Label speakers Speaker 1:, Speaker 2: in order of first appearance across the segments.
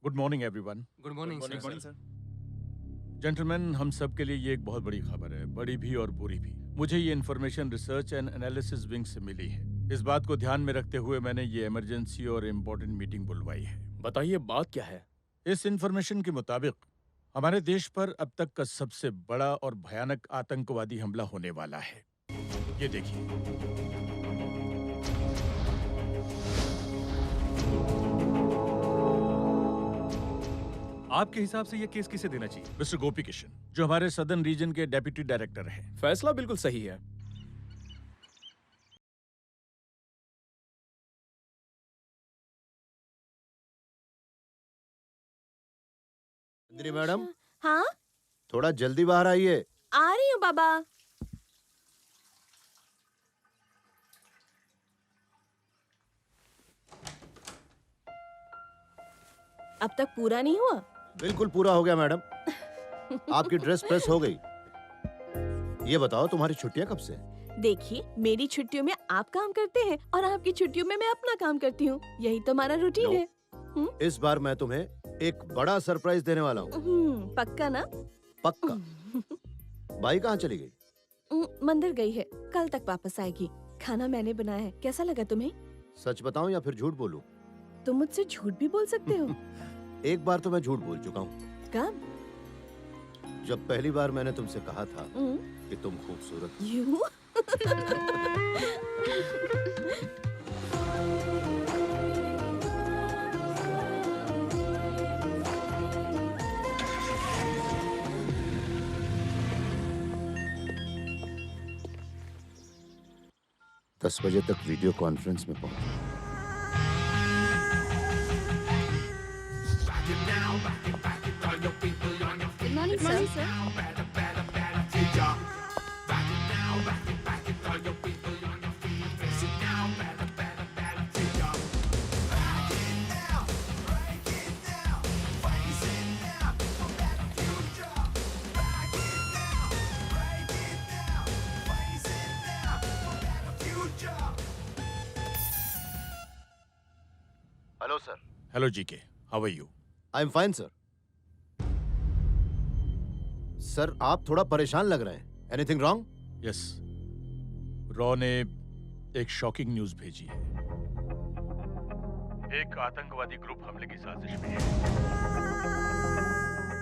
Speaker 1: Good morning everyone.
Speaker 2: Good morning sir.
Speaker 3: Sir.
Speaker 1: Gentleman, हम सब के लिए ये एक बहुत बड़ी खबर है, बड़ी भी और बुरी भी। मुझे ये information research and analysis wing से मिली है। इस बात को ध्यान में रखते हुए मैंने ये इमरजेंसी और इम्पोर्टेंट मीटिंग बुलवाई है।
Speaker 3: बताइए बात क्या है?
Speaker 1: इस इन्फॉर्मेशन के मुताबिक हमारे देश पर अब तक का सबसे बड़ा और भयानक आतंकवादी हमला होने वाला है। ये देखिए।
Speaker 2: आपके हिसाब से ये केस किसे देना चाहिए?
Speaker 1: मिस्टर गोपी किशन, जो हमारे सदर्न रीजन के डेप्यूटी डायरेक्टर हैं।
Speaker 3: फैसला बिल्कुल सही है।
Speaker 4: इंद्री मैडम,
Speaker 5: हाँ,
Speaker 4: थोड़ा जल्दी बाहर आइए।
Speaker 5: आ रही हूँ बाबा। अब तक पूरा नहीं हुआ?
Speaker 4: बिल्कुल पूरा हो गया मैडम। आपकी ड्रेस प्रेस हो गई। ये बताओ तुम्हारी छुट्टियां कब से?
Speaker 5: देखिए, मेरी छुट्टियों में आप काम करते हैं और आपकी छुट्टियों में मैं अपना काम करती हूँ। यही तो हमारा रूटीन
Speaker 4: No.
Speaker 5: है।
Speaker 4: इस बार मैं तुम्हें एक बड़ा सरप्राइज देने वाला हूँ।
Speaker 5: पक्का ना?
Speaker 4: पक्का। बाई कहाँ चली गई?
Speaker 5: मंदिर गई है, कल तक वापस आएगी। खाना मैंने बनाया है, कैसा लगा तुम्हें?
Speaker 4: सच बताऊं या फिर झूठ बोलूं?
Speaker 5: तुम मुझसे झूठ भी बोल सकते हो।
Speaker 4: एक बार तो मैं झूठ बोल चुका हूँ।
Speaker 5: कब?
Speaker 4: जब पहली बार मैंने तुमसे कहा था
Speaker 5: हम्म,
Speaker 4: कि तुम खूबसूरत हो।
Speaker 5: यूं?
Speaker 4: 10 बजे तक वीडियो कॉन्फ्रेंस में पहुंच।
Speaker 5: Good morning, sir.
Speaker 4: Hello sir.
Speaker 1: Hello GK, how are you?
Speaker 4: I am fine sir. Sir, आप थोड़ा परेशान लग रहे हैं। Anything wrong?
Speaker 1: यस, रॉ ने एक शॉकिंग न्यूज भेजी है। एक आतंकवादी ग्रुप हमले की साजिश में है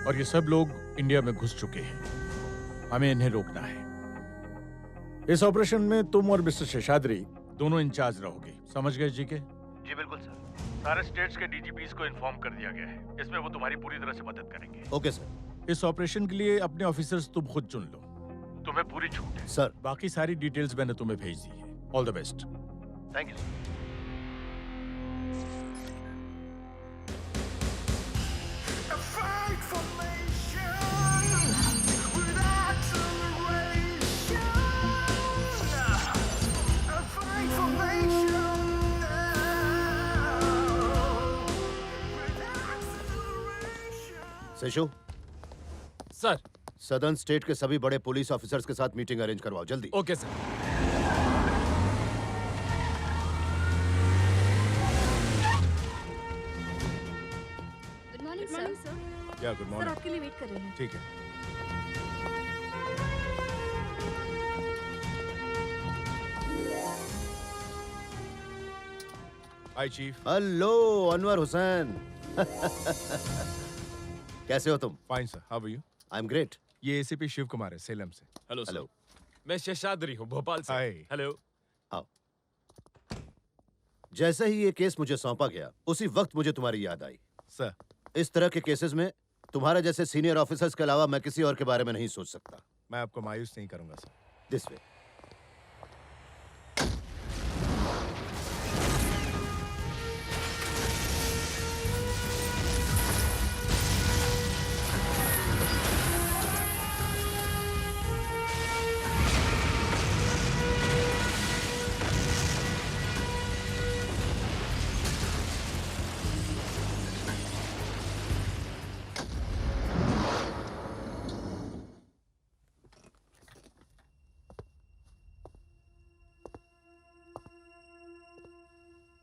Speaker 1: और ये सब लोग इंडिया में घुस चुके हैं। हमें इन्हें रोकना है। इस ऑपरेशन में तुम और मिस्टर शेषाद्री दोनों इंचार्ज रहोगे, समझ गए जीके?
Speaker 4: जी बिल्कुल सर।
Speaker 1: सारे स्टेट्स के डीजीपीज को इन्फॉर्म कर दिया गया है। इसमें वो तुम्हारी पूरी तरह से मदद करेंगे।
Speaker 4: Okay sir.
Speaker 1: इस ऑपरेशन के लिए अपने ऑफिसर्स तुम खुद चुन लो। तुम्हें पूरी छूट है।
Speaker 4: सर।
Speaker 1: बाकी सारी डिटेल्स मैंने तुम्हें भेज दी है। All the best.
Speaker 4: Thank you sir. Seshu,
Speaker 3: sir.
Speaker 4: Southern state के सभी बड़े पुलिस ऑफिसर्स के साथ मीटिंग अरेंज करवाओ जल्दी।
Speaker 3: Okay sir.
Speaker 5: Good morning sir.
Speaker 1: क्या गुड
Speaker 5: सर,
Speaker 1: मॉर्निंग।
Speaker 5: आपके लिए वेट कर रहे हैं।
Speaker 1: ठीक है। Hi chief.
Speaker 4: Hello Anwar Hussain. कैसे हो तुम?
Speaker 2: Fine sir, how are you?
Speaker 4: I am great.
Speaker 2: ये एसीपी शिव कुमार है, सेलम से।
Speaker 3: Hello sir.
Speaker 4: हेलो।
Speaker 3: मैं शेषाद्री हूँ, भोपाल से।
Speaker 2: हाय।
Speaker 3: हेलो।
Speaker 4: आओ। जैसे ही ये केस मुझे सौंपा गया, उसी वक्त मुझे तुम्हारी याद आई।
Speaker 2: सर,
Speaker 4: इस तरह के केसेस में तुम्हारे जैसे सीनियर ऑफिसर्स के अलावा मैं किसी और के बारे में नहीं सोच सकता।
Speaker 2: मैं आपको मायूस नहीं करूंगा सर।
Speaker 4: This way.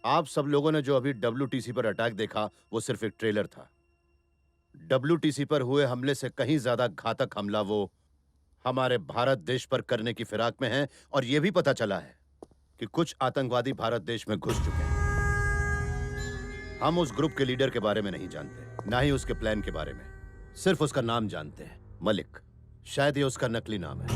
Speaker 4: आप सब लोगों ने जो अभी WTC पर अटैक देखा, वो सिर्फ एक ट्रेलर था। WTC पर हुए हमले से कहीं ज्यादा घातक हमला वो हमारे भारत देश पर करने की फिराक में है, और यह भी पता चला है कि कुछ आतंकवादी भारत देश में घुस चुके हैं। हम उस ग्रुप के लीडर के बारे में नहीं जानते, ना ही उसके प्लान के बारे में। सिर्फ उसका नाम जानते हैं, मलिक। शायद ये उसका नकली नाम है।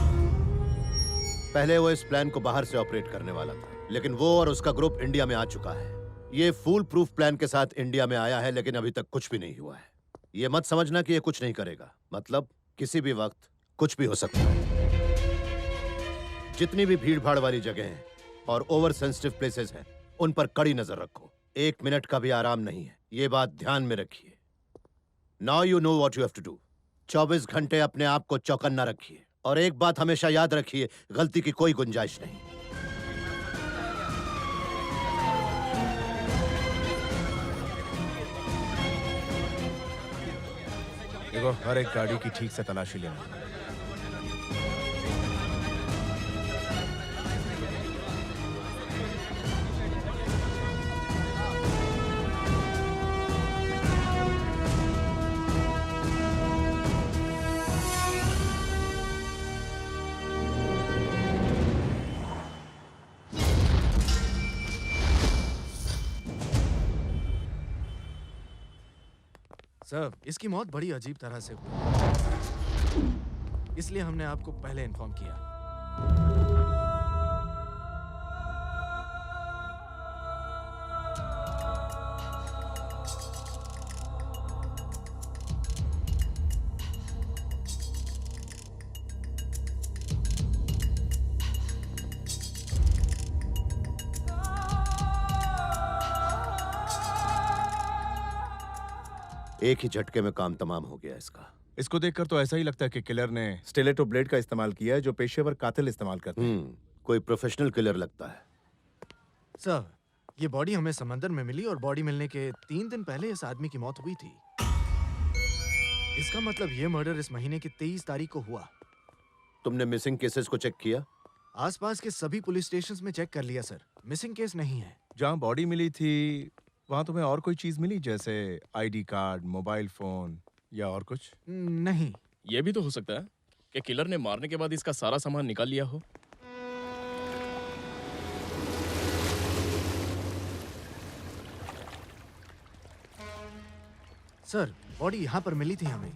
Speaker 4: पहले वो इस प्लान को बाहर से ऑपरेट करने वाला था, लेकिन वो और उसका ग्रुप इंडिया में आ चुका है। ये फुल प्रूफ प्लान के साथ इंडिया में आया है, लेकिन अभी तक कुछ भी नहीं हुआ है। ये मत समझना कि ये कुछ नहीं करेगा, मतलब किसी भी वक्त कुछ भी हो सकता है। जितनी भी भीड़ भाड़ वाली जगह हैं और ओवर सेंसिटिव प्लेसेस हैं, उन पर कड़ी नजर रखो। 1 मिनट का भी आराम नहीं है, ये बात ध्यान में रखिए। Now you know what you have to do. 24 घंटे अपने आप को चौकन्ना रखिए, और एक बात हमेशा याद रखिए, गलती की कोई गुंजाइश नहीं।
Speaker 2: देखो, हर एक गाड़ी की ठीक से तलाशी लेना।
Speaker 6: सर, इसकी मौत बड़ी अजीब तरह से हुई, इसलिए हमने आपको पहले इन्फॉर्म किया।
Speaker 4: एक ही झटके में काम तमाम हो गया इसका।
Speaker 2: इसको देखकर तो ऐसा ही लगता है कि किलर ने स्टिलेटो ब्लेड का इस्तेमाल किया है, जो पेशेवर कातिल इस्तेमाल करते हैं।
Speaker 4: कोई प्रोफेशनल किलर लगता है।
Speaker 6: सर, ये बॉडी हमें समंदर में मिली और बॉडी मिलने के 3 दिन पहले इस आदमी की मौत हुई थी। इसका मतलब ये मर्डर इस महीने की 23 तारीख को हुआ।
Speaker 4: तुमने मिसिंग केसेस को चेक किया?
Speaker 6: आसपास के सभी पुलिस स्टेशंस में चेक कर लिया सर, मिसिंग केस नहीं है।
Speaker 2: जहाँ बॉडी मिली थी वहां तुम्हें और कोई चीज मिली, जैसे ID कार्ड, मोबाइल फोन या और कुछ?
Speaker 6: नहीं।
Speaker 3: ये भी तो हो सकता है कि किलर ने मारने के बाद इसका सारा सामान निकाल लिया हो।
Speaker 6: सर, बॉडी यहाँ पर मिली थी हमें।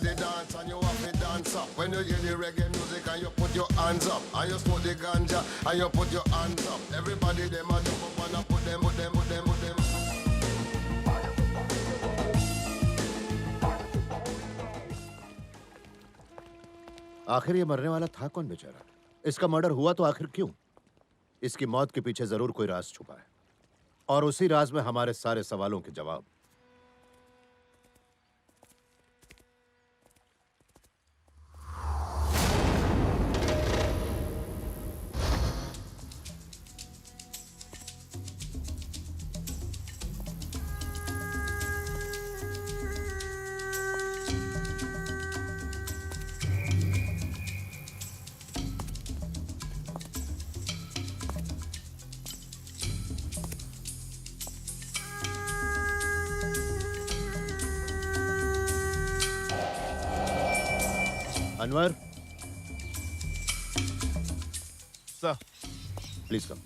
Speaker 7: The dance and you have to dance up. When you hear the reggae music and you put your hands up, and you smoke the ganja and you put your hands up. Everybody them a jump up and a put them.
Speaker 4: आखिर ये मरने वाला था कौन बेचारा? इसका murder हुआ तो आखिर क्यों? इसकी मौत के पीछे जरूर कोई राज छुपा है, और उसी राज में हमारे सारे सवालों के जवाब। Anwar,
Speaker 2: sir,
Speaker 4: please come.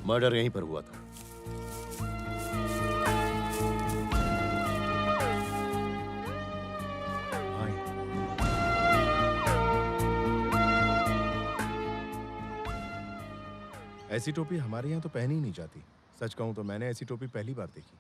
Speaker 4: Murder यहीं पर हुआ था।
Speaker 2: ऐसी टोपी हमारे यहाँ तो पहनी ही नहीं जाती। सच कहूं तो मैंने ऐसी टोपी पहली बार देखी।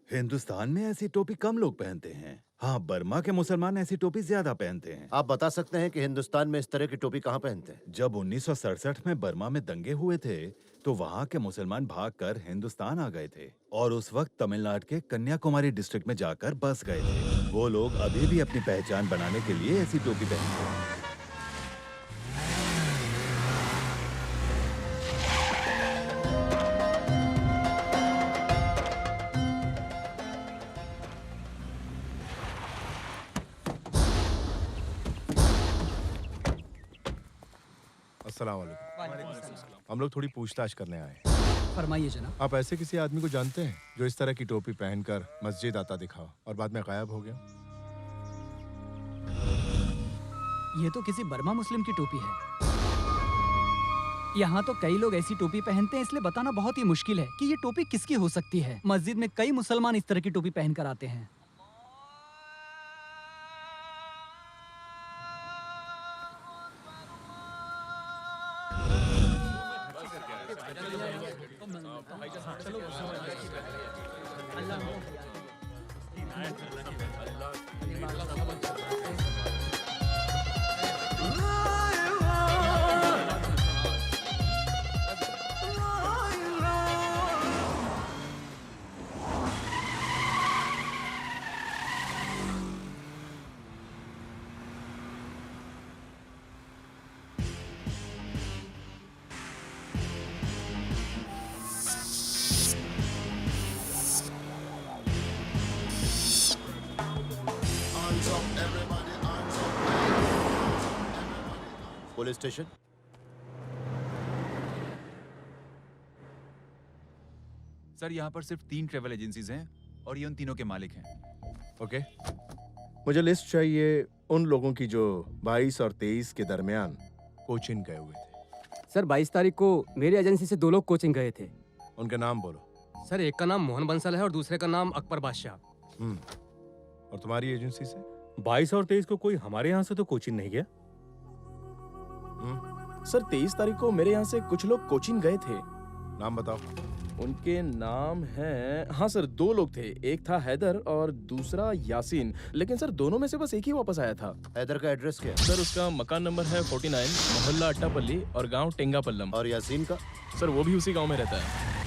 Speaker 8: हिंदुस्तान में ऐसी टोपी कम लोग पहनते हैं। हाँ, बर्मा के मुसलमान ऐसी टोपी ज्यादा पहनते हैं।
Speaker 4: आप बता सकते हैं कि हिंदुस्तान में इस तरह की टोपी कहाँ पहनते हैं?
Speaker 8: जब 1967 में बर्मा में दंगे हुए थे तो वहाँ के मुसलमान भागकर हिंदुस्तान आ गए थे और उस वक्त तमिलनाडु के कन्याकुमारी डिस्ट्रिक्ट में जाकर बस गए थे। वो लोग अभी भी अपनी पहचान बनाने के लिए ऐसी टोपी पहनते हैं।
Speaker 2: अस्सलाम वालेकुम। हम लोग थोड़ी पूछताछ करने आए हैं।
Speaker 9: फरमाइए जनाब।
Speaker 2: आप ऐसे किसी आदमी को जानते हैं जो इस तरह की टोपी पहनकर मस्जिद आता दिखा और बाद में गायब हो गया?
Speaker 9: ये तो किसी बर्मा मुस्लिम की टोपी है। यहाँ तो कई लोग ऐसी टोपी पहनते हैं, इसलिए बताना बहुत ही मुश्किल है कि ये टोपी किसकी हो सकती है। मस्जिद में कई मुसलमान इस तरह की टोपी पहनकर आते हैं।
Speaker 7: Hands up, everybody, hands up.
Speaker 4: Police station.
Speaker 10: Sir, यहाँ पर सिर्फ 3 ट्रैवल एजेंसीज हैं और ये उन तीनों के मालिक हैं।
Speaker 2: ओके, मुझे लिस्ट चाहिए उन लोगों की जो 22 और 23 के दरमियान कोचिन गए हुए थे।
Speaker 11: सर 22 तारीख को मेरी एजेंसी से 2 लोग कोचिंग गए थे।
Speaker 2: उनके नाम बोलो।
Speaker 11: सर एक का नाम मोहन बंसल है और दूसरे का नाम अकबर बादशाह।
Speaker 2: और तुम्हारी एजेंसी से?
Speaker 12: 22 और 23 को कोई हमारे यहाँ से तो कोचिन नहीं गया।
Speaker 3: सर 23 तारीख को मेरे यहाँ से कुछ लोग कोचिन गए थे।
Speaker 2: नाम बताओ।
Speaker 3: उनके नाम हैं, हाँ सर 2 लोग थे, एक था हैदर और दूसरा यासीन, लेकिन सर दोनों में से बस एक ही वापस आया था।
Speaker 4: हैदर का एड्रेस क्या है?
Speaker 3: सर उसका मकान नंबर है 49, मोहल्ला अट्टापल्ली और गांव टेंगापल्लम।
Speaker 4: और यासीन का?
Speaker 3: सर वो भी उसी गांव में रहता है।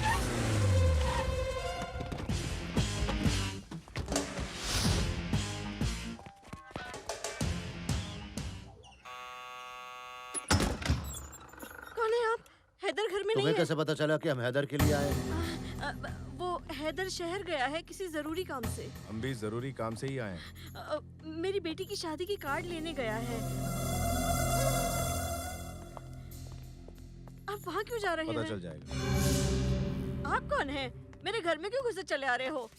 Speaker 5: कौन है आप? हैदर घर में नहीं
Speaker 4: तुम्हें
Speaker 5: है।
Speaker 4: कैसे पता चला कि हम हैदर के लिए आए हैं?
Speaker 5: वो हैदर शहर गया है किसी जरूरी काम से।
Speaker 2: हम भी जरूरी काम से ही आए हैं।
Speaker 5: मेरी बेटी की शादी की कार्ड लेने गया है। आप वहाँ क्यों जा रहे
Speaker 2: पता
Speaker 5: हैं?
Speaker 2: चल जाएगा।
Speaker 5: आप कौन हैं? मेरे घर में क्यों घुसे चले आ रहे हो?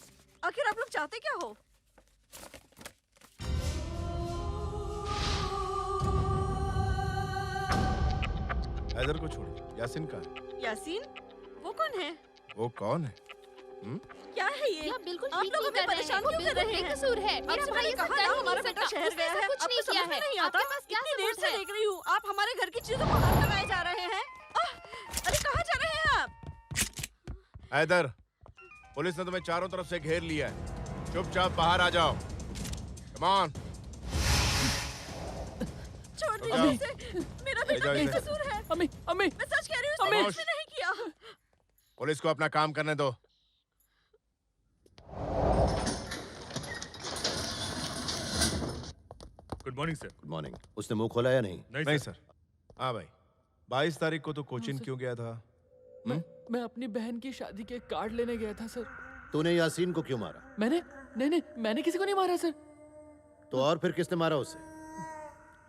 Speaker 5: आखिर आप लोग चाहते क्या हो?
Speaker 2: हैदर को छोड़िए, यासीन का है।
Speaker 5: यासीन? वो कौन है?
Speaker 2: वो कौन है?
Speaker 5: क्या है ये?
Speaker 13: आप बिल्कुल
Speaker 5: आप
Speaker 13: ठीक
Speaker 5: लोग
Speaker 13: नहीं
Speaker 5: हमें
Speaker 13: कर रहे
Speaker 5: परेशान
Speaker 13: हैं।
Speaker 5: क्यों कर रहे हैं?
Speaker 13: बेकसूर है। मेरा
Speaker 5: आपसे
Speaker 13: भाई
Speaker 5: मैंने
Speaker 13: ये
Speaker 5: कहा
Speaker 13: सब
Speaker 5: ना
Speaker 13: कर ही
Speaker 5: हमारा
Speaker 13: नहीं
Speaker 5: बेटा
Speaker 13: सकता।
Speaker 5: शहर
Speaker 13: उसने
Speaker 5: गया
Speaker 13: ऐसा
Speaker 5: है।
Speaker 13: कुछ
Speaker 5: आपको
Speaker 13: नहीं
Speaker 5: समझ
Speaker 13: किया
Speaker 5: में
Speaker 13: है।
Speaker 5: नहीं आता?
Speaker 13: आपके पास क्या
Speaker 5: इतनी देर
Speaker 13: सबूत
Speaker 5: से
Speaker 13: है?
Speaker 5: देख रही हूँ। आप हमारे घर की चीजों को हाथ लगाए जा रहे हैं। अरे कहाँ जा रहे हैं आप?
Speaker 2: हैदर, पुलिस ने तुम्हें चारों तरफ से घेर लिया है। चुपचाप बाहर आ जाओ। Come on.
Speaker 5: छोड़ दीजिए इसे। मेरा बेटा बेकसूर है।
Speaker 3: अम्मी, अम्मी,
Speaker 5: मैं सच कह रही हूँ,
Speaker 2: अम्मी।
Speaker 5: उसने कुछ भी नहीं किया।
Speaker 2: पुलिस को अपना काम करने दो।
Speaker 12: Good morning sir.
Speaker 4: Good morning. उसने मुंह खोला या नहीं?
Speaker 2: नहीं सर। हाँ भाई, 22 तारीख को तो कोचिन क्यों गया था?
Speaker 3: मैं अपनी बहन की शादी के कार्ड लेने गया था सर।
Speaker 4: तूने यासीन को क्यों मारा?
Speaker 3: नहीं, मैंने किसी को नहीं मारा सर।
Speaker 4: तो और फिर किसने मारा उसे?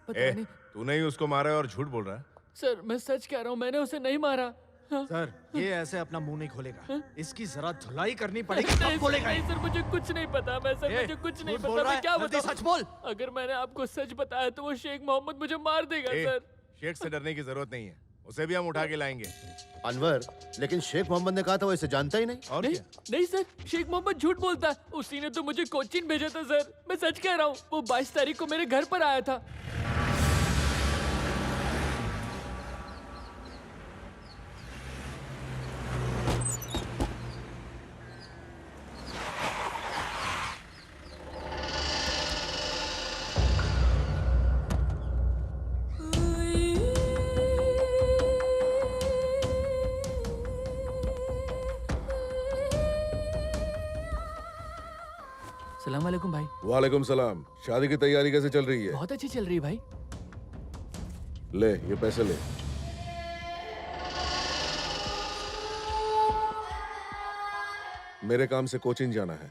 Speaker 3: पता नहीं
Speaker 2: तूने ही उसको मारा है और झूठ बोल रहा है।
Speaker 3: सर, मैं सच कह रहा हूँ, मैंने उसे नहीं मारा।
Speaker 6: सर ये ऐसे अपना मुंह नहीं खोलेगा। इसकी जरा धुलाई करनी पड़ेगी तब खोलेगा।
Speaker 3: नहीं सर, मुझे कुछ नहीं पता। मुझे कुछ नहीं पता। मैं क्या बताऊं?
Speaker 6: सच बोल।
Speaker 3: अगर मैंने आपको सच बताया तो वो शेख मोहम्मद मुझे मार देगा सर।
Speaker 2: शेख से डरने की जरूरत नहीं है, उसे भी हम उठा के लाएंगे।
Speaker 4: अनवर, लेकिन शेख मोहम्मद ने कहा था वो इसे जानता ही नहीं।
Speaker 2: और
Speaker 3: नहीं,
Speaker 2: क्या?
Speaker 3: नहीं सर, शेख मोहम्मद झूठ बोलता है। उसी ने तो मुझे कोचिन भेजा था सर। मैं सच कह रहा हूँ, वो 22 तारीख को मेरे घर पर आया था।
Speaker 13: सलाम वालेकुम भाई।
Speaker 2: वालेकुम सलाम। शादी की तैयारी कैसे चल रही है?
Speaker 13: बहुत अच्छी चल रही है भाई।
Speaker 2: ले ये पैसे ले। मेरे काम से कोचिन जाना है।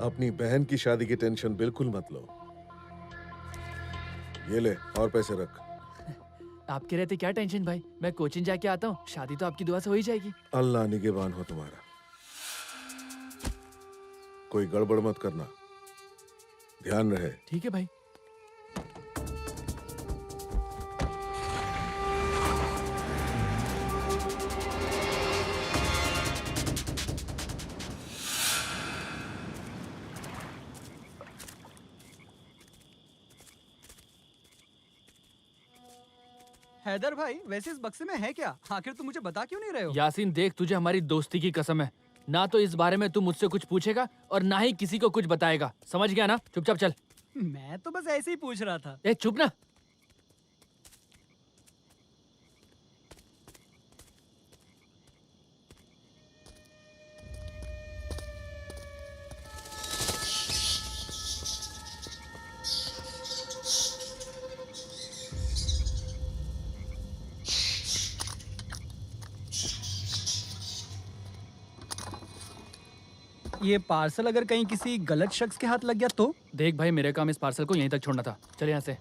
Speaker 2: अपनी बहन की शादी की टेंशन बिल्कुल मत लो। ये ले और पैसे रख।
Speaker 13: आपके रहते क्या टेंशन भाई, मैं कोचिंग जाके आता हूँ, शादी तो आपकी दुआ से हो ही जाएगी।
Speaker 2: अल्लाह निगहबान हो तुम्हारा। कोई गड़बड़ मत करना, ध्यान रहे।
Speaker 13: ठीक है भाई।
Speaker 9: हैदर भाई, वैसे इस बक्से में है क्या? आखिर तुम मुझे बता क्यों नहीं रहे हो?
Speaker 13: यासीन देख, तुझे हमारी दोस्ती की कसम है, ना तो इस बारे में तू मुझसे कुछ पूछेगा और ना ही किसी को कुछ बताएगा, समझ गया ना? चुपचाप चल।
Speaker 9: मैं तो बस ऐसे ही पूछ रहा था।
Speaker 13: ए चुप ना।
Speaker 9: ये पार्सल अगर कहीं किसी गलत शख्स के हाथ लग गया तो?
Speaker 13: देख भाई, मेरे काम इस पार्सल को यहीं तक छोड़ना था, चल यहाँ से।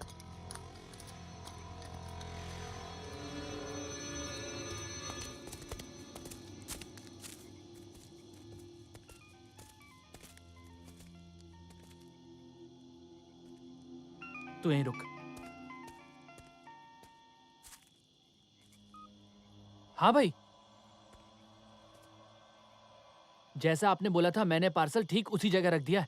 Speaker 13: तू यहीं रुक। हाँ भाई, जैसा आपने बोला था, मैंने पार्सल ठीक उसी जगह रख दिया है।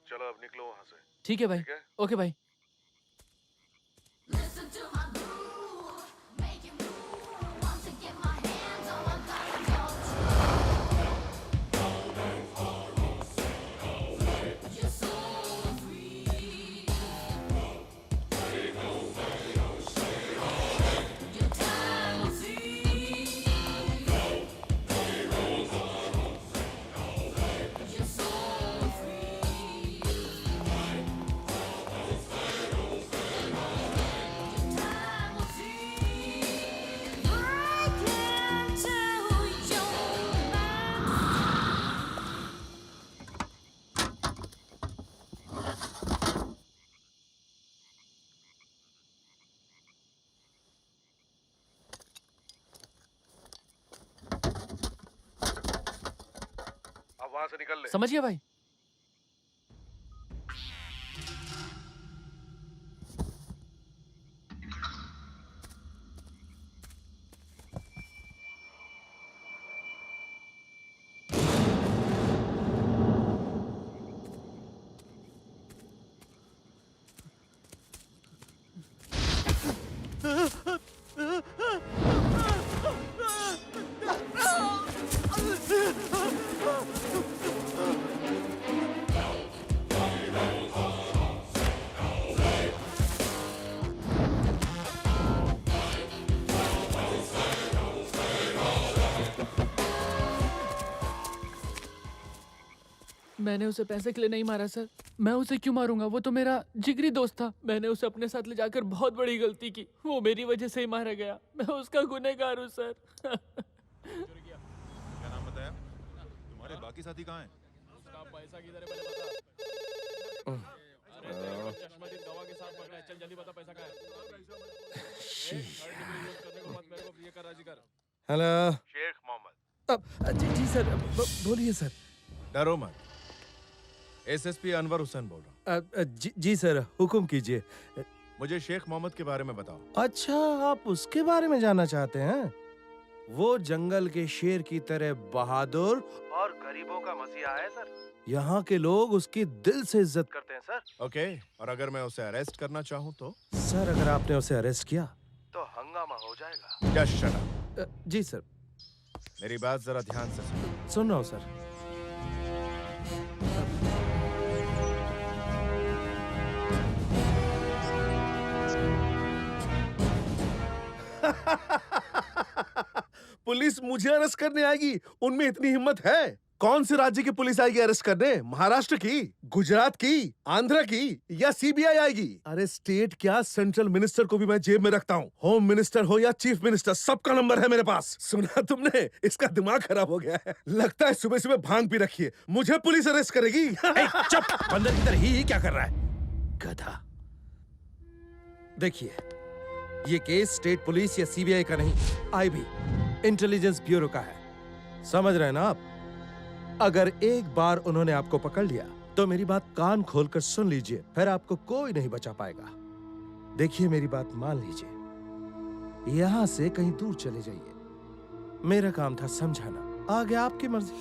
Speaker 2: चलो अब निकलो वहां से।
Speaker 13: ठीक है भाई। ओके भाई।
Speaker 2: वहां से निकल ले।
Speaker 13: समझ गया भाई। मैंने उसे पैसे के लिए नहीं मारा सर। मैं उसे क्यों मारूंगा? वो तो मेरा जिगरी दोस्त था। मैंने उसे अपने साथ ले जाकर बहुत बड़ी गलती की। वो मेरी वजह से ही मारा गया। मैं उसका गुनहगार हूँ सर।
Speaker 10: क्या नाम बताया? तुम्हारे बाकी साथी कहाँ हैं?
Speaker 1: उसका पैसा किधर है मैंने बता। अरे तेरे को चश्मा दिन गवाह के साथ पकड़ा है। चल जल्दी बता पैसा कहाँ है। करने को मत, मेरे को ये कर राजी कर।
Speaker 6: हेलो
Speaker 2: शेख मोहम्मद।
Speaker 6: जी सर, बोलिए सर।
Speaker 2: डरो मत, एसएसपी अनवर हुसैन बोल रहा हूँ।
Speaker 6: जी सर, हुक्म कीजिए।
Speaker 2: मुझे शेख मोहम्मद के बारे में बताओ।
Speaker 6: अच्छा, आप उसके बारे में जानना चाहते हैं? वो जंगल के शेर की तरह बहादुर और गरीबों का मसीहा है सर। यहाँ के लोग उसकी दिल से इज्जत करते हैं सर।
Speaker 2: ओके, और अगर मैं उसे अरेस्ट करना चाहूँ तो?
Speaker 6: सर, अगर आपने उसे अरेस्ट किया तो हंगामा हो जाएगा।
Speaker 2: क्या शट?
Speaker 6: जी सर।
Speaker 2: मेरी बात जरा ध्यान से
Speaker 6: सुन रहा हूँ सर।
Speaker 2: पुलिस मुझे अरेस्ट करने आएगी? उनमें इतनी हिम्मत है? कौन से राज्य की पुलिस आएगी अरेस्ट करने? महाराष्ट्र की, गुजरात की, आंध्र की या सीबीआई आएगी? अरे स्टेट क्या, सेंट्रल मिनिस्टर को भी मैं जेब में रखता हूँ। होम मिनिस्टर हो या चीफ मिनिस्टर, सबका नंबर है मेरे पास। सुना तुमने? इसका दिमाग खराब हो गया है। लगता है सुबह सुबह भांग पी रखी है। मुझे पुलिस अरेस्ट करेगी?
Speaker 6: चुप, बंदर की तरह ही क्या कर रहा है? गधा। देखिए, ये केस स्टेट पुलिस या सीबीआई का नहीं, आईबी, इंटेलिजेंस ब्यूरो का है। समझ रहे हैं ना आप? अगर एक बार उन्होंने आपको पकड़ लिया तो मेरी बात कान खोलकर सुन लीजिए, फिर आपको कोई नहीं बचा पाएगा। देखिए, मेरी बात मान लीजिए, यहां से कहीं दूर चले जाइए। मेरा काम था समझाना, आगे आपकी मर्जी।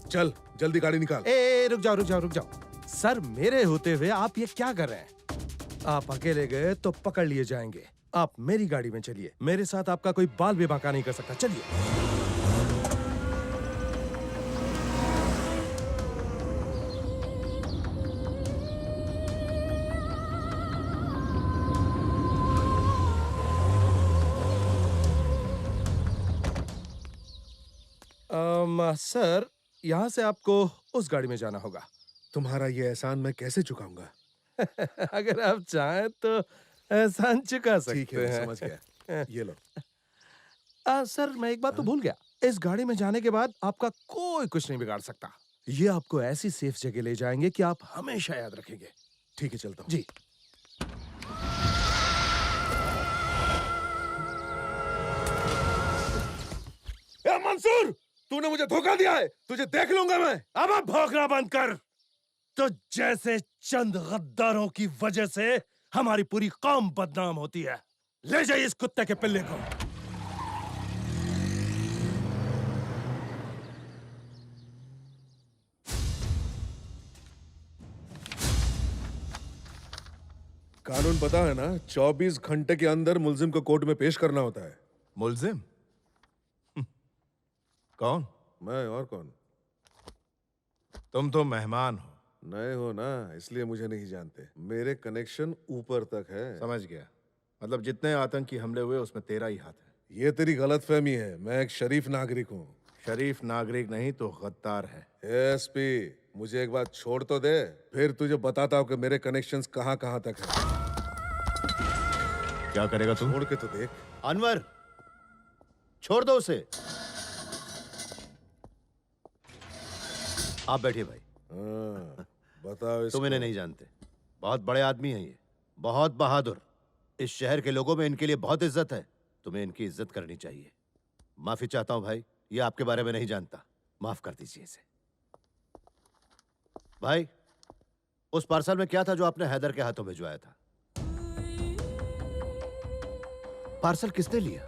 Speaker 2: चल जल्दी गाड़ी निकाल।
Speaker 6: ए, रुक जाओ रुक जाओ रुक जाओ। सर, मेरे होते हुए आप ये क्या कर रहे हैं? आप अकेले गए तो पकड़ लिए जाएंगे। आप मेरी गाड़ी में चलिए, मेरे साथ आपका कोई बाल भी बांका नहीं कर सकता। चलिए। सर, यहाँ से आपको उस गाड़ी में जाना होगा।
Speaker 2: तुम्हारा ये एहसान मैं कैसे चुकाऊंगा?
Speaker 6: अगर आप चाहें तो एहसान चुका सकते
Speaker 2: ठीक है,
Speaker 6: हैं।
Speaker 2: समझ गया। ये लो।
Speaker 6: सर, मैं एक बात तो भूल गया। इस गाड़ी में जाने के बाद आपका कोई कुछ नहीं बिगाड़ सकता। ये आपको ऐसी सेफ जगह ले जाएंगे कि आप हमेशा याद रखेंगे।
Speaker 2: ठीक है, चलता हूँ।
Speaker 6: जी।
Speaker 2: ए मंसूर, तूने मुझे धोखा दिया है। तुझे देख लूंगा मैं।
Speaker 6: अब भौंकना बंद कर। तो जैसे चंद गद्दारों की वजह से हमारी पूरी कौम बदनाम होती है। ले जाइए इस कुत्ते के पिल्ले को।
Speaker 2: कानून पता है ना? 24 घंटे के अंदर मुलजिम को कोर्ट में पेश करना होता है।
Speaker 8: मुलजिम? कौन?
Speaker 2: मैं और कौन?
Speaker 8: तुम तो मेहमान हो।
Speaker 2: नए हो ना, इसलिए मुझे नहीं जानते। मेरे कनेक्शन ऊपर तक है।
Speaker 8: समझ गया। मतलब जितने आतंकी हमले हुए उसमें तेरा ही हाथ है।
Speaker 2: ये तेरी गलतफहमी है। मैं एक शरीफ नागरिक हूँ।
Speaker 8: शरीफ नागरिक नहीं तो गद्दार है।
Speaker 2: एसपी, मुझे एक बात छोड़ तो दे, फिर तुझे बताता हूँ कि मेरे कनेक्शंस कहाँ कहाँ तक हैं।
Speaker 8: क्या करेगा तू?
Speaker 2: छोड़ के तो देख।
Speaker 4: अनवर, छोड़ दो उसे। आप बैठिए भाई।
Speaker 2: बताओ।
Speaker 4: तुम इन्हें नहीं जानते, बहुत बड़े आदमी हैं ये, बहुत बहादुर। इस शहर के लोगों में इनके लिए बहुत इज्जत है। तुम्हें इनकी इज्जत करनी चाहिए। माफी चाहता हूं भाई, ये आपके बारे में नहीं जानता। माफ कर दीजिए इसे। भाई, उस पार्सल में क्या था जो आपने हैदर के हाथों भिजवाया था? पार्सल किसने लिया?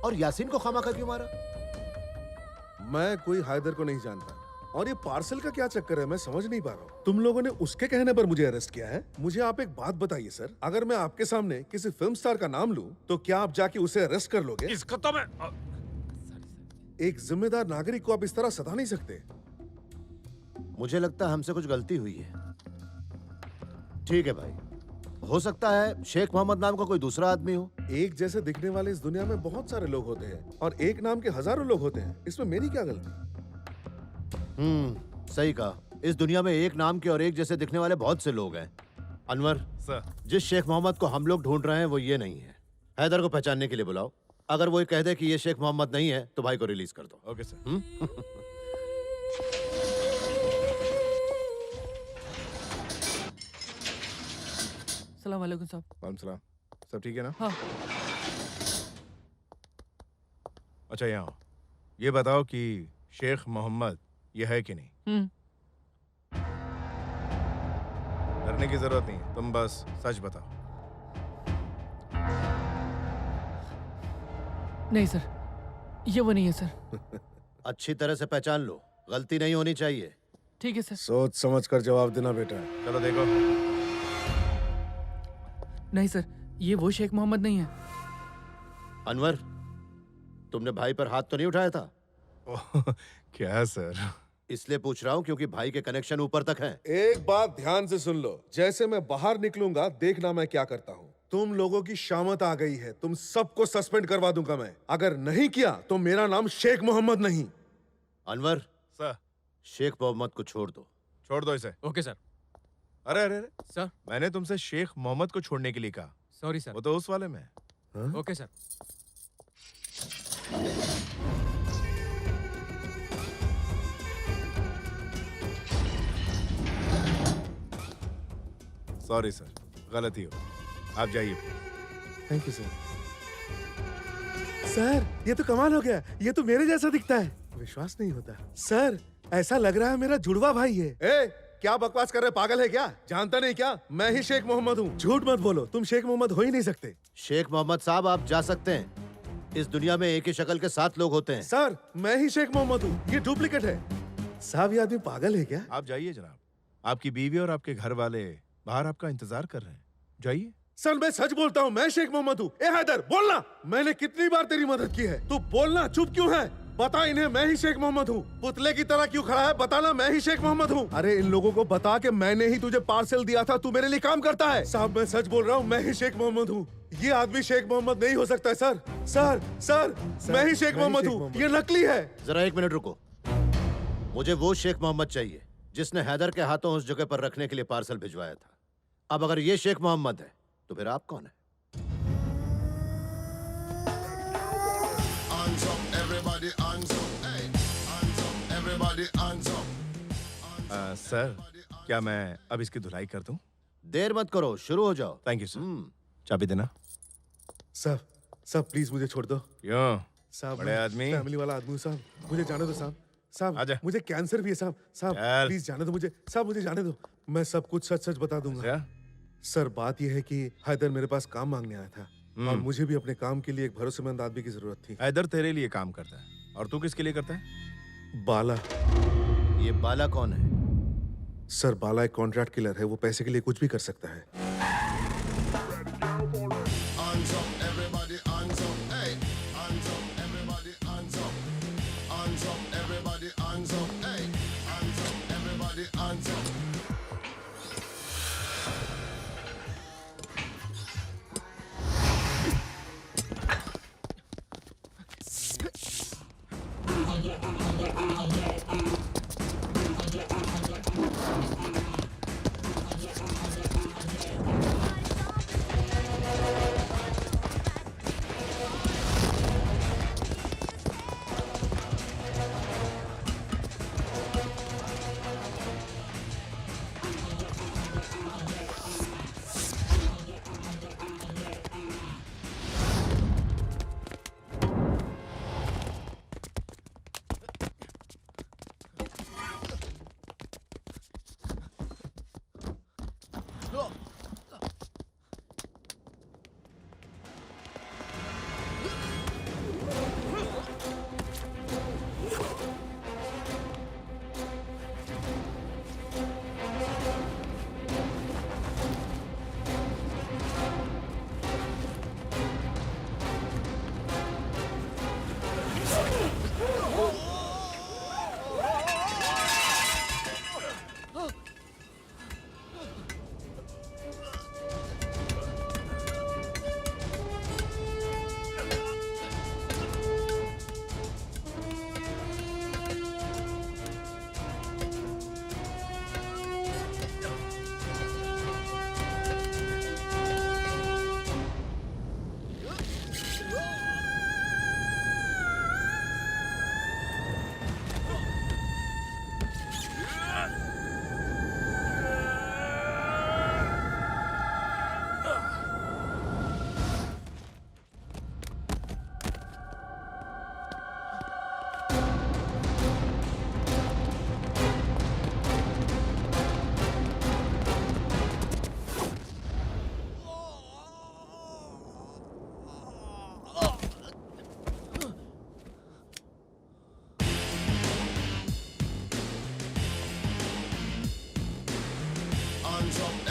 Speaker 4: और यासीन को खामखा क्यों मारा?
Speaker 2: मैं कोई हैदर को नहीं जानता। और ये पार्सल का क्या चक्कर है, मैं समझ नहीं पा रहा हूँ। तुम लोगों ने उसके कहने पर मुझे अरेस्ट किया है। मुझे आप एक बात बताइए सर, अगर मैं आपके सामने किसी फिल्म स्टार का नाम लूं, तो क्या आप जाके उसे अरेस्ट कर लोगे?
Speaker 12: इसको तो मैं
Speaker 2: एक जिम्मेदार नागरिक को आप इस तरह सता नहीं सकते।
Speaker 4: मुझे लगता है हमसे कुछ गलती हुई है। ठीक है भाई, हो सकता है शेख मोहम्मद नाम का कोई दूसरा आदमी हो।
Speaker 2: एक जैसे दिखने वाले इस दुनिया में बहुत सारे लोग होते हैं और एक नाम के हजारों लोग होते हैं। इसमें मेरी क्या गलती?
Speaker 4: सही कहा। इस दुनिया में एक नाम के और एक जैसे दिखने वाले बहुत से लोग हैं। अनवर
Speaker 8: सर,
Speaker 4: जिस शेख मोहम्मद को हम लोग ढूंढ रहे हैं वो ये नहीं है। हैदर को पहचानने के लिए बुलाओ। अगर वो ये कह दे कि ये शेख मोहम्मद नहीं है तो भाई को रिलीज कर दो।
Speaker 8: Okay sir.
Speaker 13: सलाम वालेकुम साहब।
Speaker 8: वालेकुम सलाम। सब ठीक है ना?
Speaker 13: हाँ।
Speaker 8: अच्छा, यहाँ आओ। ये बताओ कि शेख मोहम्मद ये है कि नहीं? डरने की जरूरत नहीं, तुम बस सच बताओ।
Speaker 13: नहीं सर, ये वो नहीं है सर।
Speaker 4: अच्छी तरह से पहचान लो, गलती नहीं होनी चाहिए।
Speaker 13: ठीक है सर।
Speaker 2: सोच समझ कर जवाब देना बेटा।
Speaker 8: चलो देखो।
Speaker 13: नहीं सर, ये वो शेख मोहम्मद नहीं है।
Speaker 4: अनवर, तुमने भाई पर हाथ तो नहीं उठाया था?
Speaker 8: क्या सर?
Speaker 4: इसलिए पूछ रहा हूँ क्योंकि भाई के कनेक्शन ऊपर तक हैं।
Speaker 2: एक बात ध्यान से सुन लो, जैसे मैं बाहर निकलूंगा देखना मैं क्या करता हूँ। तुम लोगों की शामत आ गई है, तुम सबको सस्पेंड करवा दूंगा मैं। अगर नहीं किया तो मेरा नाम शेख मोहम्मद नहीं।
Speaker 4: अनवर
Speaker 14: सर,
Speaker 4: शेख मोहम्मद को छोड़ दो।
Speaker 14: छोड़ दो इसे।
Speaker 13: Okay sir.
Speaker 14: अरे अरे अरे
Speaker 13: सर,
Speaker 14: मैंने तुमसे शेख मोहम्मद को छोड़ने के लिए कहा।
Speaker 13: Sorry sir.
Speaker 14: वो तो उस वाले में है।
Speaker 13: Okay sir.
Speaker 14: सॉरी सर, गलती हो। आप जाइए।
Speaker 2: Thank you sir. सर ये तो कमाल हो गया, ये तो मेरे जैसा दिखता है। विश्वास नहीं होता सर, ऐसा लग रहा है मेरा जुड़वा भाई है। क्या बकवास कर रहे, पागल है क्या? जानता नहीं क्या, मैं ही शेख मोहम्मद हूँ। झूठ मत बोलो, तुम शेख मोहम्मद हो ही नहीं सकते।
Speaker 4: शेख मोहम्मद साहब आप जा सकते हैं। इस दुनिया में एक ही शक्ल के 7 लोग होते हैं।
Speaker 2: सर मैं ही शेख मोहम्मद हूँ, ये डुप्लीकेट है। साहब ये आदमी पागल है क्या?
Speaker 14: आप जाइए जनाब, आपकी बीवी और आपके घर वाले बाहर आपका इंतजार कर रहे हैं। जाइए।
Speaker 2: सर मैं सच बोलता हूँ, मैं शेख मोहम्मद हूँ। ए हैदर बोलना, मैंने कितनी बार तेरी मदद की है, तू बोलना, चुप क्यों है? बता इन्हें मैं ही शेख मोहम्मद हूँ। पुतले की तरह क्यों खड़ा है, बताना मैं ही शेख मोहम्मद हूँ। अरे इन लोगों को बता के मैंने ही तुझे पार्सल दिया था, तू मेरे लिए काम करता है। साहब मैं सच बोल रहा हूँ, मैं ही शेख मोहम्मद हूँ। ये आदमी शेख मोहम्मद नहीं हो सकता है सर। सर सर मैं ही शेख मोहम्मद हूँ, ये नकली है।
Speaker 4: जरा 1 मिनट रुको। मुझे वो शेख मोहम्मद चाहिए जिसने हैदर के हाथों उस जगह पर रखने के लिए पार्सल भिजवाया था। अब अगर ये शेख मोहम्मद है तो फिर आप कौन है?
Speaker 14: सर क्या मैं अब इसकी धुलाई कर दूं?
Speaker 4: देर मत करो, शुरू हो जाओ।
Speaker 14: Thank you sir. चाबी देना।
Speaker 2: साहब साहब प्लीज मुझे छोड़ दो।
Speaker 14: क्यों?
Speaker 2: साहब
Speaker 14: बड़े आदमी,
Speaker 2: फैमिली वाला आदमी हूँ साहब, मुझे जाने दो साहब। साहब
Speaker 14: आजा।
Speaker 2: मुझे कैंसर भी है साहब। साहब
Speaker 14: चल।
Speaker 2: प्लीज जाने दो मुझे, साहब मुझे जाने दो, मैं सब कुछ सच सच बता दूंगा।
Speaker 14: क्या?
Speaker 2: सर बात यह है कि हैदर मेरे पास काम मांगने आया था और मुझे भी अपने काम के लिए एक भरोसेमंद आदमी की जरूरत थी।
Speaker 14: हैदर तेरे लिए काम करता है और तू किसके लिए करता है?
Speaker 2: बाला।
Speaker 4: ये बाला कौन है?
Speaker 2: सर बाला एक कॉन्ट्रैक्ट किलर है, वो पैसे के लिए कुछ भी कर सकता है।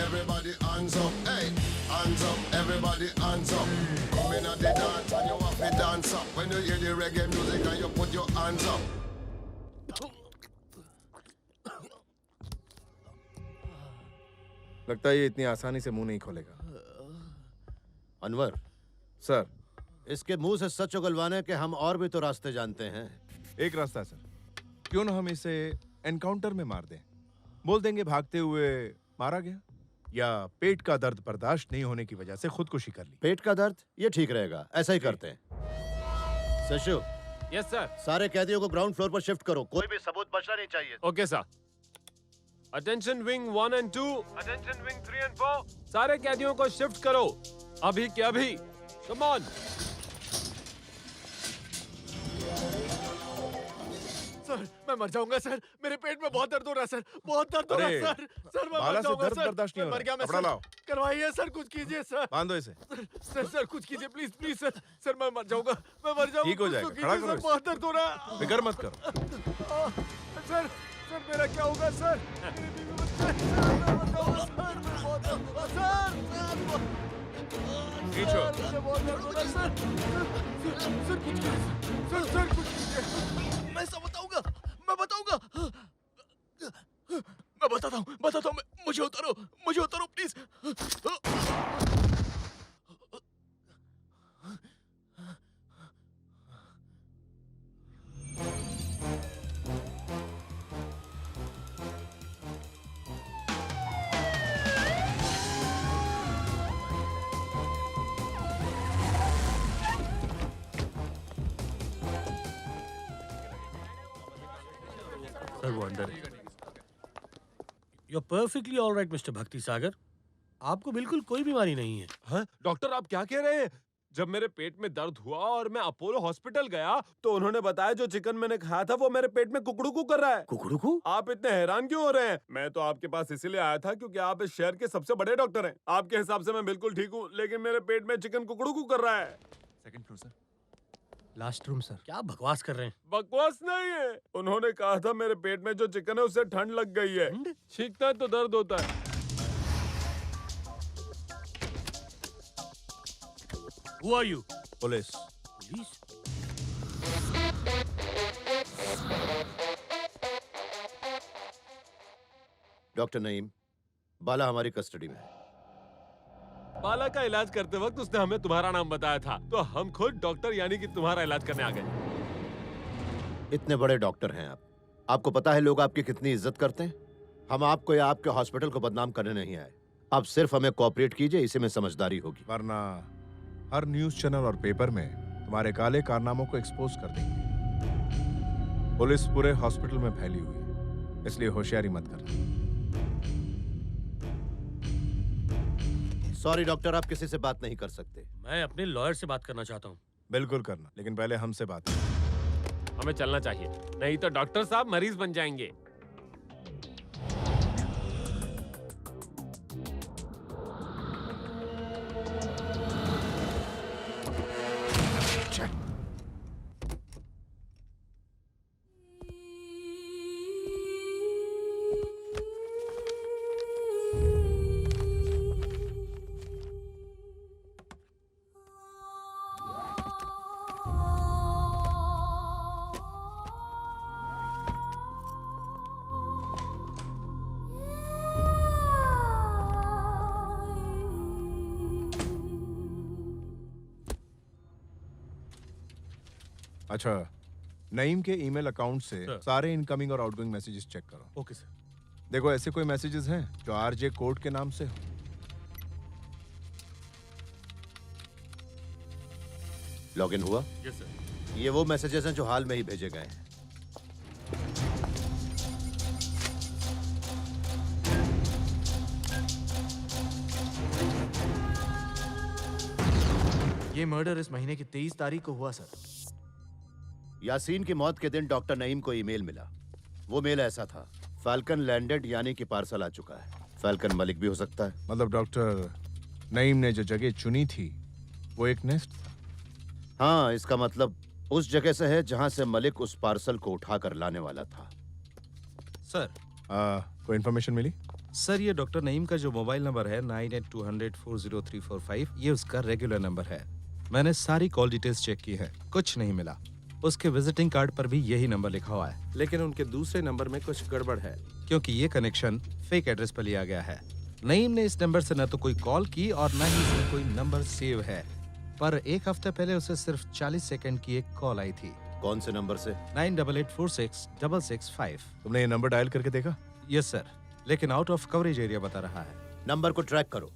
Speaker 7: Everybody hands up, hey, hands up, everybody hands up. Come in at the dance and you have to dance up. When you hear the reggae music and you put your hands up.
Speaker 14: लगता है ये इतनी आसानी से मुंह नहीं खोलेगा।
Speaker 4: Anwar
Speaker 14: sir,
Speaker 4: इसके मुंह से सच उगलवाने के हम और भी तो रास्ते जानते हैं।
Speaker 14: एक रास्ता है सर, क्यों ना हम इसे एनकाउंटर में मार दें। बोल देंगे भागते हुए मारा गया, या पेट का दर्द बर्दाश्त नहीं होने की वजह से खुदकुशी कर ली।
Speaker 4: पेट का दर्द, ये ठीक रहेगा, ऐसा ही करते हैं। शशु,
Speaker 15: यस सर।
Speaker 4: सारे कैदियों को ग्राउंड फ्लोर पर शिफ्ट करो, कोई भी सबूत बचना नहीं चाहिए।
Speaker 15: Okay sir. Attention wing 1 and 2, attention wing 3 and 4, सारे कैदियों को शिफ्ट करो अभी के अभी। Come on.
Speaker 2: सर, मैं मर जाऊंगा सर, मेरे पेट में बहुत दर्द हो रहा है सर, बहुत दर्द हो रहा है सर। सर, मैं मर जाऊंगा सर,
Speaker 14: बर्दाश्त नहीं हो
Speaker 2: मर गया मैं
Speaker 14: रहा। कपड़ा
Speaker 2: सर।
Speaker 14: लाओ।
Speaker 2: करवाइए सर, कुछ कीजिए सर।
Speaker 14: बांधो इसे।
Speaker 2: सर कुछ कीजिए प्लीज प्लीज सर। सर मैं मर जाऊंगा, मैं मर जाऊंगा।
Speaker 14: ठीक हो
Speaker 2: कुछ
Speaker 14: जाएगा,
Speaker 2: तो
Speaker 14: खड़ा
Speaker 2: कीजिए
Speaker 14: करो
Speaker 2: सर,
Speaker 14: इसे।
Speaker 2: बहुत दर्द हो रहा है।
Speaker 14: फिक्र मत करो।
Speaker 2: सर सर मेरा क्या होगा सर? मेरी बीवी बच्चे, सर मैं मर जाऊंगा सर, मैं बहुत दर्द हो रहा है सर।
Speaker 14: खींचो।
Speaker 2: मुझे बहुत दर्द हो रहा है सर। सर कुछ कीजिए सर, कुछ कीजिए। मैं सब बताऊंगा, मैं बताऊंगा, मैं बताता हूँ, मुझे उतारो प्लीज।
Speaker 12: सर वो अंदर है। You are perfectly all right mister Bhakti Sagar, आपको बिल्कुल कोई बीमारी नहीं है।
Speaker 15: हाँ? डॉक्टर आप क्या कह रहे हैं? जब मेरे पेट में दर्द हुआ और मैं अपोलो हॉस्पिटल गया तो उन्होंने बताया जो चिकन मैंने खाया था वो मेरे पेट में कुकड़ुकू कर रहा है।
Speaker 12: कुकड़ुकू?
Speaker 15: आप इतने हैरान क्यों हो रहे हैं? मैं तो आपके पास इसीलिए आया था क्योंकि आप इस शहर के सबसे बड़े डॉक्टर हैं। आपके हिसाब से मैं बिल्कुल ठीक हूँ, लेकिन मेरे पेट में चिकन कुकड़ुकू कर रहा है।
Speaker 10: Second floor sir.
Speaker 12: Last room sir. क्या बकवास कर रहे हैं?
Speaker 15: बकवास नहीं है, उन्होंने कहा था मेरे पेट में जो चिकन है उससे ठंड लग गई है। छींकता है तो दर्द होता है।
Speaker 12: Who are you?
Speaker 14: Police.
Speaker 12: Police?
Speaker 4: Doctor Naeem, Bala हमारी कस्टडी में है।
Speaker 15: बाला का इलाज करते वक्त उसने हमें तुम्हारा नाम बताया था, तो हम खुद डॉक्टर यानी कि तुम्हारा इलाज करने आ गए।
Speaker 4: इतने बड़े डॉक्टर हैं आप, आपको पता है लोग आपकी कितनी इज्जत करते हैं। हम आपको या आपके हॉस्पिटल को बदनाम करने नहीं आए, आप सिर्फ हमें कोऑपरेट कीजिए, इसी में समझदारी होगी।
Speaker 14: वरना हर न्यूज चैनल और पेपर में तुम्हारे काले कारनामों को एक्सपोज कर देंगे। पुलिस पूरे हॉस्पिटल में फैली हुई है, इसलिए होशियारी मत करना।
Speaker 4: सॉरी डॉक्टर, आप किसी से बात नहीं कर सकते।
Speaker 12: मैं अपने लॉयर से बात करना चाहता हूँ।
Speaker 14: बिल्कुल करना, लेकिन पहले हमसे बात करो।
Speaker 15: हमें चलना चाहिए, नहीं तो डॉक्टर साहब मरीज बन जाएंगे।
Speaker 14: अच्छा, नईम के ईमेल अकाउंट से सारे इनकमिंग और आउटगोइंग मैसेजेस चेक करो।
Speaker 12: Okay sir.
Speaker 14: देखो ऐसे कोई मैसेजेस हैं जो आरजे कोर्ट के नाम से हो।
Speaker 4: लॉगिन हुआ?
Speaker 12: Yes sir.
Speaker 4: ये वो मैसेजेस हैं जो हाल में ही भेजे गए हैं।
Speaker 16: ये मर्डर इस महीने की 23 तारीख को हुआ सर।
Speaker 4: यासीन की मौत के दिन डॉक्टर नईम को ईमेल मिला। वो मेल ऐसा था, फाल्कन लैंडेड यानी कि पार्सल आ चुका है। फाल्कन मलिक भी हो सकता है।
Speaker 14: मतलब डॉक्टर नईम ने जो जगह चुनी थी वो एक नेस्ट था।
Speaker 4: हाँ, इसका मतलब उस जगह से है जहां से मलिक उस पार्सल को उठाकर लाने वाला था।
Speaker 3: सर
Speaker 14: कोई इन्फॉर्मेशन मिली?
Speaker 3: सर ये डॉक्टर नईम का जो मोबाइल नंबर है 9820040345, ये उसका रेगुलर नंबर है। मैंने सारी कॉल डिटेल्स चेक की है, कुछ नहीं मिला। उसके विजिटिंग कार्ड पर भी यही नंबर लिखा हुआ है, लेकिन उनके दूसरे नंबर में कुछ गड़बड़ है, क्योंकि ये कनेक्शन फेक एड्रेस पर लिया गया है। नईम ने इस नंबर से न तो कोई कॉल की और न ही इसमें कोई नंबर सेव है, पर एक हफ्ते पहले उसे सिर्फ 40 सेकंड की एक कॉल आई थी।
Speaker 4: कौन से नंबर से?
Speaker 3: 98846665।
Speaker 14: तुमने ये नंबर डायल करके देखा?
Speaker 3: यस सर, लेकिन आउट ऑफ कवरेज एरिया बता रहा है।
Speaker 4: नंबर को ट्रैक करो।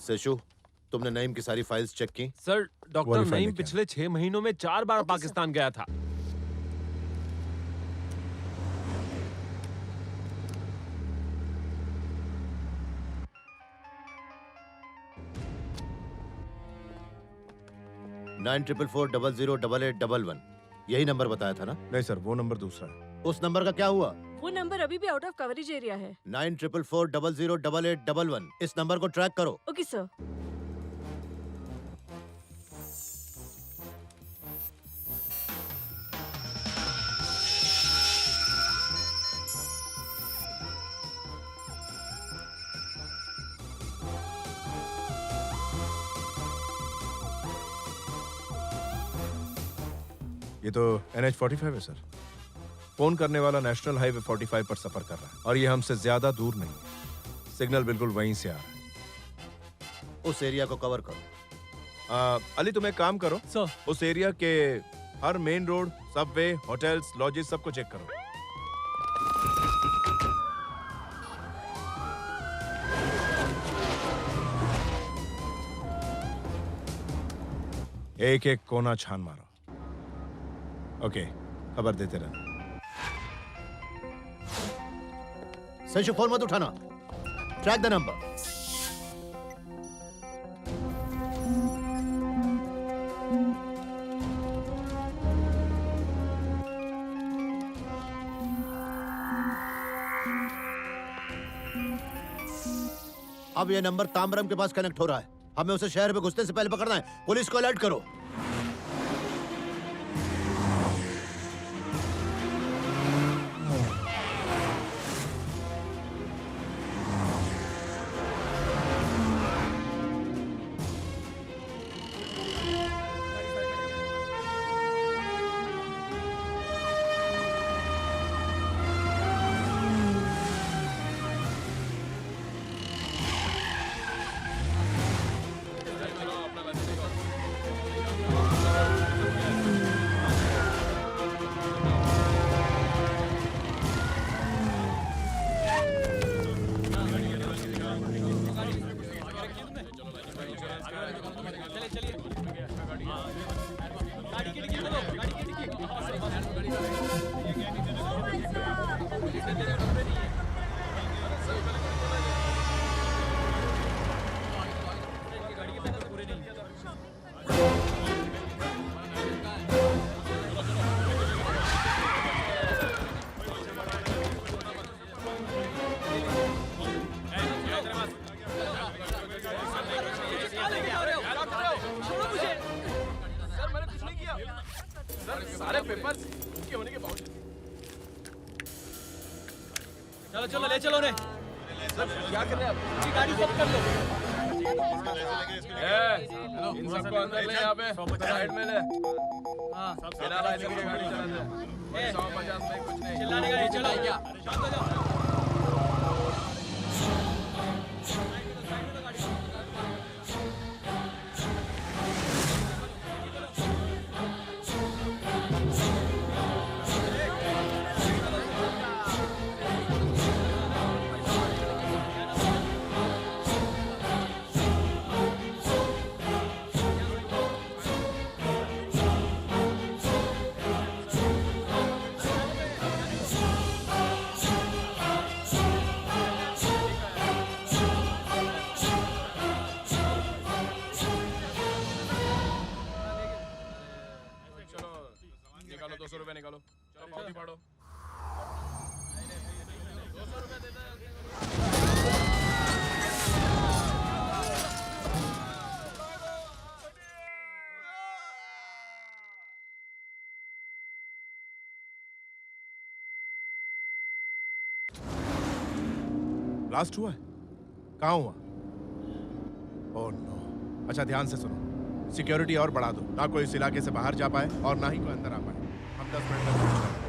Speaker 4: सेशु, तुमने नईम की सारी फाइल्स चेक की?
Speaker 15: सर, डॉक्टर
Speaker 14: Verify
Speaker 15: नईम
Speaker 14: नहीं किया।
Speaker 15: पिछले 6 महीनों में 4 बार पाकिस्तान गया था।
Speaker 4: नाइन 9444008811 यही नंबर बताया था ना?
Speaker 14: नहीं सर, वो नंबर दूसरा है।
Speaker 4: उस नंबर का क्या हुआ?
Speaker 5: वो नंबर अभी भी आउट ऑफ कवरेज एरिया है।
Speaker 4: 9444008811 इस नंबर को ट्रैक करो।
Speaker 5: Okay sir.
Speaker 14: ये तो NH45 है सर। फोन करने वाला नेशनल हाईवे 45 पर सफर कर रहा है और ये हमसे ज्यादा दूर नहीं है। सिग्नल बिल्कुल वहीं से आ रहा है।
Speaker 4: उस एरिया को कवर करो।
Speaker 14: अली, तुम एक काम करो
Speaker 9: सर,
Speaker 14: उस एरिया के हर main road, subway, hotels, lodges सबको चेक करो। एक एक कोना छान मारो। ओके, खबर देते रहना।
Speaker 4: सेशु, फोन मत उठाना। Track the number. अब ये नंबर ताम्बरम के पास कनेक्ट हो रहा है। हमें उसे शहर में घुसने से पहले पकड़ना है। पुलिस को अलर्ट करो।
Speaker 15: सारे पेपर्स उनके होने के बावजूद।
Speaker 9: चलो चलो ले चलो रे।
Speaker 15: सर, क्या कर रहे हैं आप?
Speaker 9: गाड़ी सब कर लो।
Speaker 15: इन सबको अंदर ले, यहाँ पे साइड में ले।
Speaker 9: हाँ,
Speaker 15: बिना लाइसेंस के गाड़ी चलाते हैं। 150 में कुछ नहीं।
Speaker 9: चिल्लाने का नहीं, चलो क्या? शांत हो जाओ।
Speaker 15: निकालो 200 रुपए निकालो। चलो पावती फाड़ो। 200 रुपए दे दो।
Speaker 14: ब्लास्ट हुआ है। कहाँ हुआ? Oh no. अच्छा ध्यान से सुनो, सिक्योरिटी और बढ़ा दो, ना कोई इस इलाके से बाहर जा पाए और ना ही कोई अंदर आ पाए। हम 10 मिनट में पहुंच जाएंगे।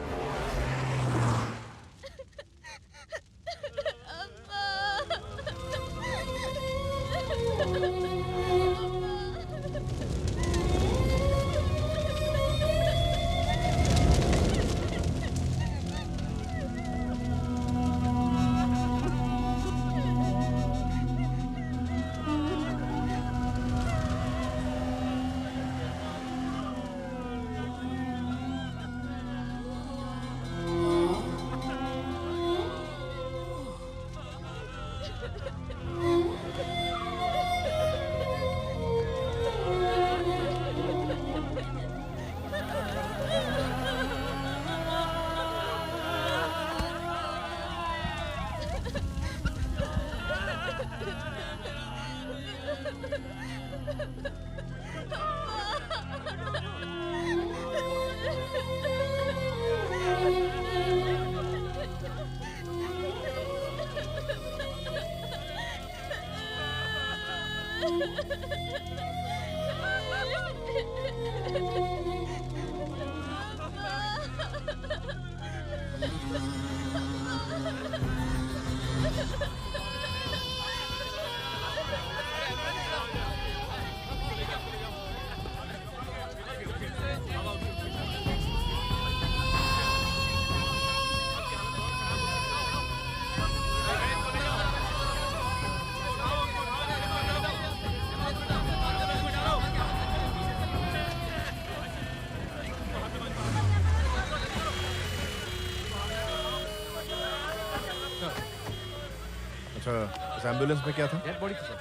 Speaker 14: अच्छा, इस एम्बुलेंस में क्या था?
Speaker 16: डेड बॉडी थी सर।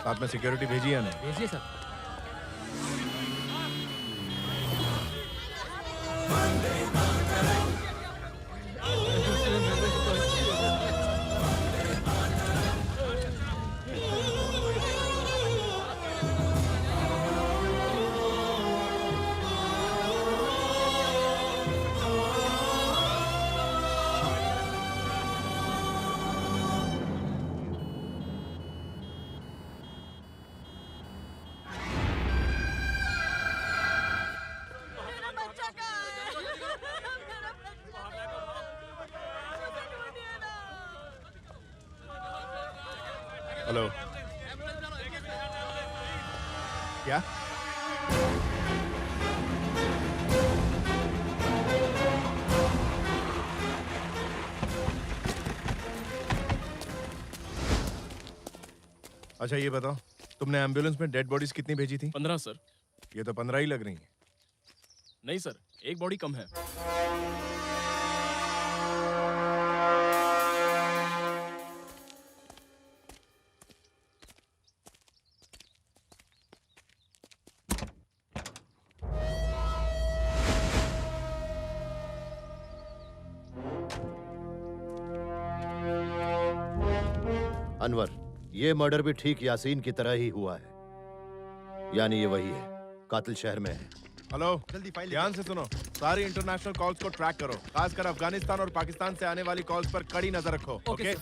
Speaker 14: साथ में सिक्योरिटी भेजी या नहीं?
Speaker 16: भेजिए सर।
Speaker 14: हेलो, क्या? अच्छा ये बताओ, तुमने एम्बुलेंस में डेड बॉडीज कितनी भेजी थी?
Speaker 15: 15 सर।
Speaker 14: ये तो 15 ही लग रही हैं।
Speaker 15: नहीं सर, एक बॉडी कम है।
Speaker 4: अनवर, ये मर्डर भी ठीक यासीन की तरह ही हुआ है। यानी ये वही है, कातिल शहर में है।
Speaker 14: हेलो, ध्यान से सुनो, सारी इंटरनेशनल कॉल्स को ट्रैक करो, खासकर अफगानिस्तान और पाकिस्तान से आने वाली कॉल्स पर कड़ी नजर रखो। ओके?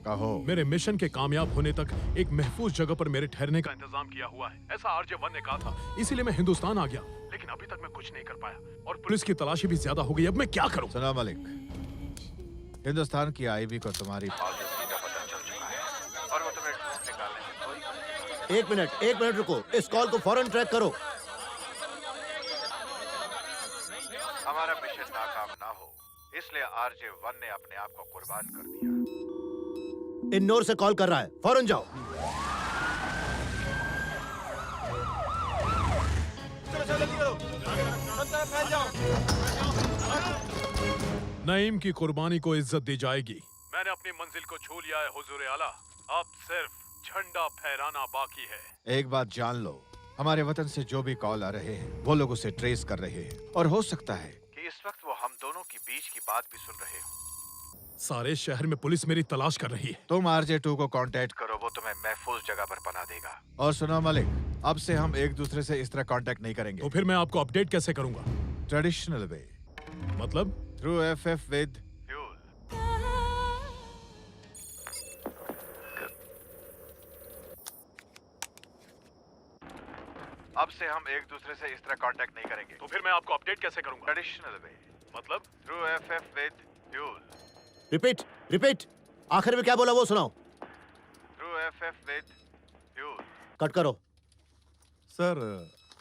Speaker 17: कहो। मेरे मिशन के कामयाब होने तक एक महफूज जगह पर मेरे ठहरने का इंतजाम किया हुआ है, ऐसा RJ-1 ने कहा था। इसीलिए मैं हिंदुस्तान आ गया, लेकिन अभी तक मैं कुछ नहीं कर पाया और पुलिस की तलाशी भी ज्यादा हो गई। अब मैं क्या करूं?
Speaker 18: सना मलिक, हिंदुस्तान की आईबी को तुम्हारी पॉलिसी का पता चल चुका है और वो तुम्हें ढूंढ निकालने में
Speaker 4: एक मिनट रुको, इस कॉल को फौरन ट्रैक करो।
Speaker 18: हमारा मिशन नाकाम ना हो, इसलिए RJ-1 ने अपने आप को कुर्बान कर दिया।
Speaker 4: इन्नोर से कॉल कर रहा है, फौरन जाओ।
Speaker 17: नईम की कुर्बानी को इज्जत दी जाएगी। मैंने अपनी मंजिल को छू लिया है हुजूर आला, अब सिर्फ झंडा फहराना बाकी है।
Speaker 18: एक बात जान लो, हमारे वतन से जो भी कॉल आ रहे हैं वो लोग उसे ट्रेस कर रहे हैं और हो सकता है कि इस वक्त वो हम दोनों की बीच की बात भी सुन रहे हो।
Speaker 17: सारे शहर में पुलिस मेरी तलाश कर रही है।
Speaker 18: तुम RJ2 को कांटेक्ट करो, वो तुम्हें महफूज जगह पर पना देगा। और सुनो मलिक, अब से हम एक दूसरे से इस तरह कांटेक्ट नहीं करेंगे।
Speaker 17: तो फिर मैं आपको अपडेट कैसे करूंगा?
Speaker 18: Traditional way.
Speaker 17: मतलब?
Speaker 18: Through FF with fuel. अब से हम एक दूसरे से इस तरह कांटेक्ट नहीं करेंगे।
Speaker 17: तो फिर मैं आपको अपडेट कैसे करूंगा?
Speaker 18: Traditional way.
Speaker 17: मतलब?
Speaker 18: Through FF with fuel.
Speaker 4: Repeat repeat, आखिर में क्या बोला वो सुनाओ।
Speaker 18: Through FF with fuel.
Speaker 4: Cut करो।
Speaker 14: सर,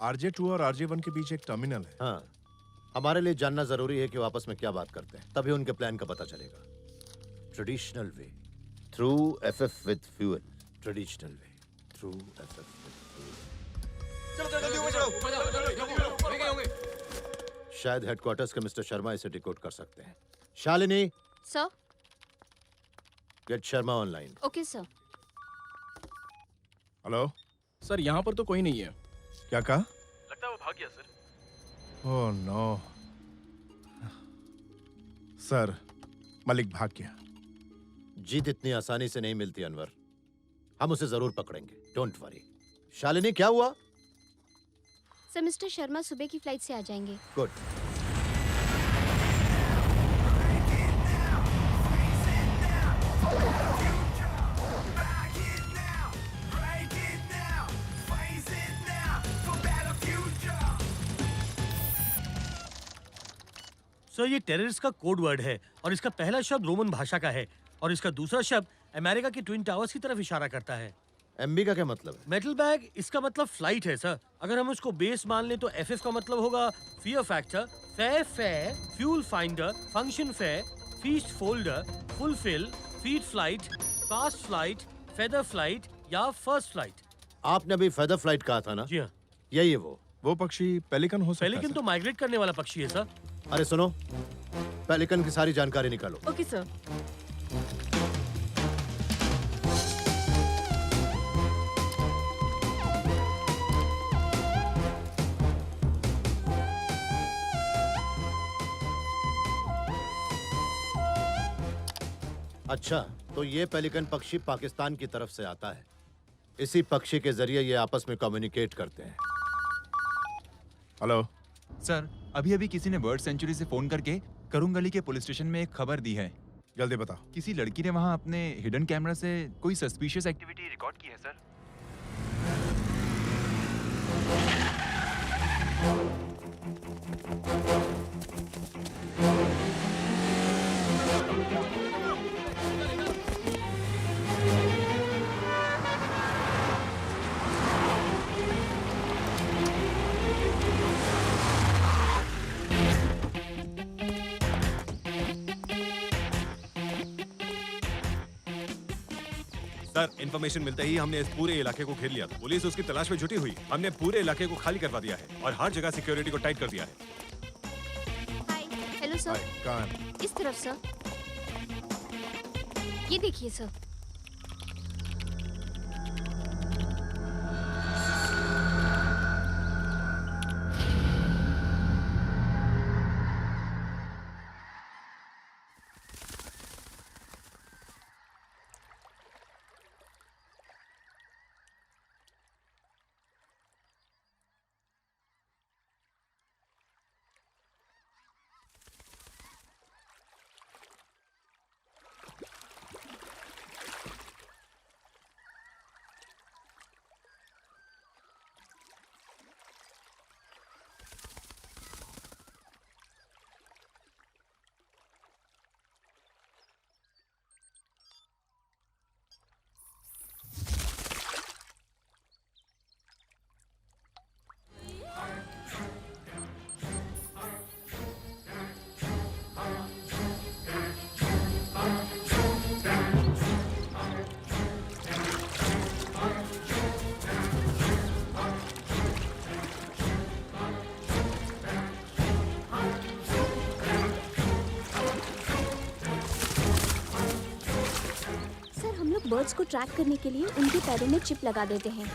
Speaker 14: RJ2 और RJ1 के बीच एक टर्मिनल है।
Speaker 4: हाँ, हमारे लिए जानना जरूरी है कि वो आपस में क्या बात करते हैं, तभी उनके प्लान का पता चलेगा। Traditional way through FF with fuel. Traditional way through FF with fuel. शायद हेडक्वार्टर्स के मिस्टर शर्मा इसे डिकोड कर सकते हैं। Shalini,
Speaker 19: sir.
Speaker 4: Get Sharma online.
Speaker 19: Okay sir.
Speaker 14: Hello
Speaker 12: sir, यहाँ पर तो कोई नहीं है।
Speaker 14: क्या कहा?
Speaker 12: लगता है वो भाग गया सर।
Speaker 14: ओह नो सर, मलिक भाग गया।
Speaker 4: जीत इतनी आसानी से नहीं मिलती अनवर, हम उसे जरूर पकड़ेंगे, डोंट वरी। शालिनी, क्या हुआ?
Speaker 19: सर, मिस्टर शर्मा सुबह की फ्लाइट से आ जाएंगे।
Speaker 4: गुड।
Speaker 12: सर, ये टेररिस्ट का कोड वर्ड है और इसका पहला शब्द रोमन भाषा का है और इसका दूसरा शब्द अमेरिका के ट्विन टावर्स की तरफ इशारा करता है।
Speaker 4: MB का क्या मतलब है?
Speaker 12: मेटल बैग, इसका मतलब फ्लाइट है सर। अगर हम उसको बेस मान लें तो FF का मतलब होगा fear factor, fair, fuel finder, function fair, feast folder, fulfil, feed flight, fast flight, feather flight या फर्स्ट फ्लाइट।
Speaker 4: आपने अभी फेदर फ्लाइट कहा था ना?
Speaker 12: जी हाँ।
Speaker 4: यही है वो
Speaker 14: पक्षी पेलिकन हो सकता है।
Speaker 12: पेलिकन तो माइग्रेट करने वाला पक्षी है सर।
Speaker 4: अरे सुनो, पेलिकन की सारी जानकारी निकालो।
Speaker 5: Okay sir.
Speaker 4: अच्छा, तो ये पेलिकन पक्षी पाकिस्तान की तरफ से आता है। इसी पक्षी के जरिए ये आपस में कम्युनिकेट करते हैं।
Speaker 14: हेलो
Speaker 10: सर, अभी किसी ने बर्ड सेंचुरी से फोन करके करुंगली के पुलिस स्टेशन में एक खबर दी है।
Speaker 14: जल्दी बताओ।
Speaker 10: किसी लड़की ने वहाँ अपने हिडन कैमरा से कोई सस्पिशियस एक्टिविटी रिकॉर्ड की है सर।
Speaker 15: सर, इन्फॉर्मेशन मिलते ही हमने इस पूरे इलाके को घेर लिया था। पुलिस उसकी तलाश में जुटी हुई। हमने पूरे इलाके को खाली करवा दिया है और हर जगह सिक्योरिटी को टाइट कर दिया है।
Speaker 19: हाय। Hello sir.
Speaker 14: कहाँ है?
Speaker 19: इस तरफ सर। ये देखिए सर। बर्ड्स को ट्रैक करने के लिए उनके पैरों में चिप लगा देते हैं।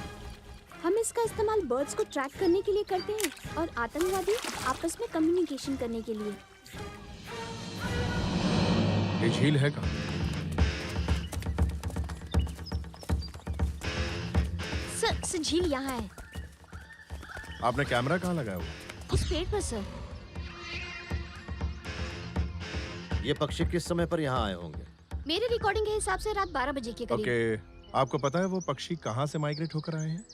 Speaker 19: हम इसका इस्तेमाल बर्ड्स को ट्रैक करने के लिए करते हैं और आतंकवादी आपस में कम्युनिकेशन करने के लिए।
Speaker 14: ये झील है कहाँ?
Speaker 19: सर झील यहाँ है।
Speaker 14: आपने कैमरा कहाँ लगाया हुआ?
Speaker 19: उस पेड़ पर सर।
Speaker 4: ये पक्षी किस समय पर यहाँ आए होंगे?
Speaker 19: मेरे रिकॉर्डिंग के हिसाब से रात 12 बजे के करीब।
Speaker 14: ओके, आपको पता है वो पक्षी कहाँ से माइग्रेट होकर आए हैं?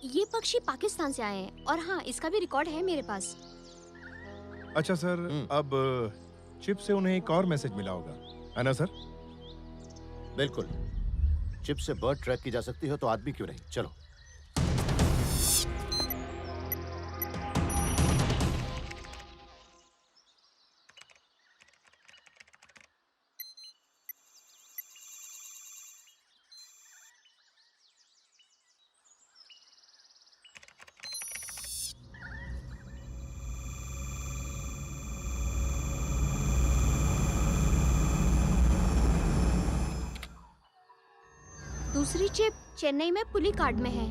Speaker 19: ये पक्षी पाकिस्तान से आए हैं और हाँ, इसका भी रिकॉर्ड है मेरे पास।
Speaker 14: अच्छा सर, अब चिप से उन्हें एक और मैसेज मिला होगा, है ना सर?
Speaker 4: बिल्कुल। चिप से बर्ड ट्रैक की जा सकती हो तो आदमी क्यों नहीं? चलो।
Speaker 19: दूसरी चिप चेन्नई में पुलिकाड में है।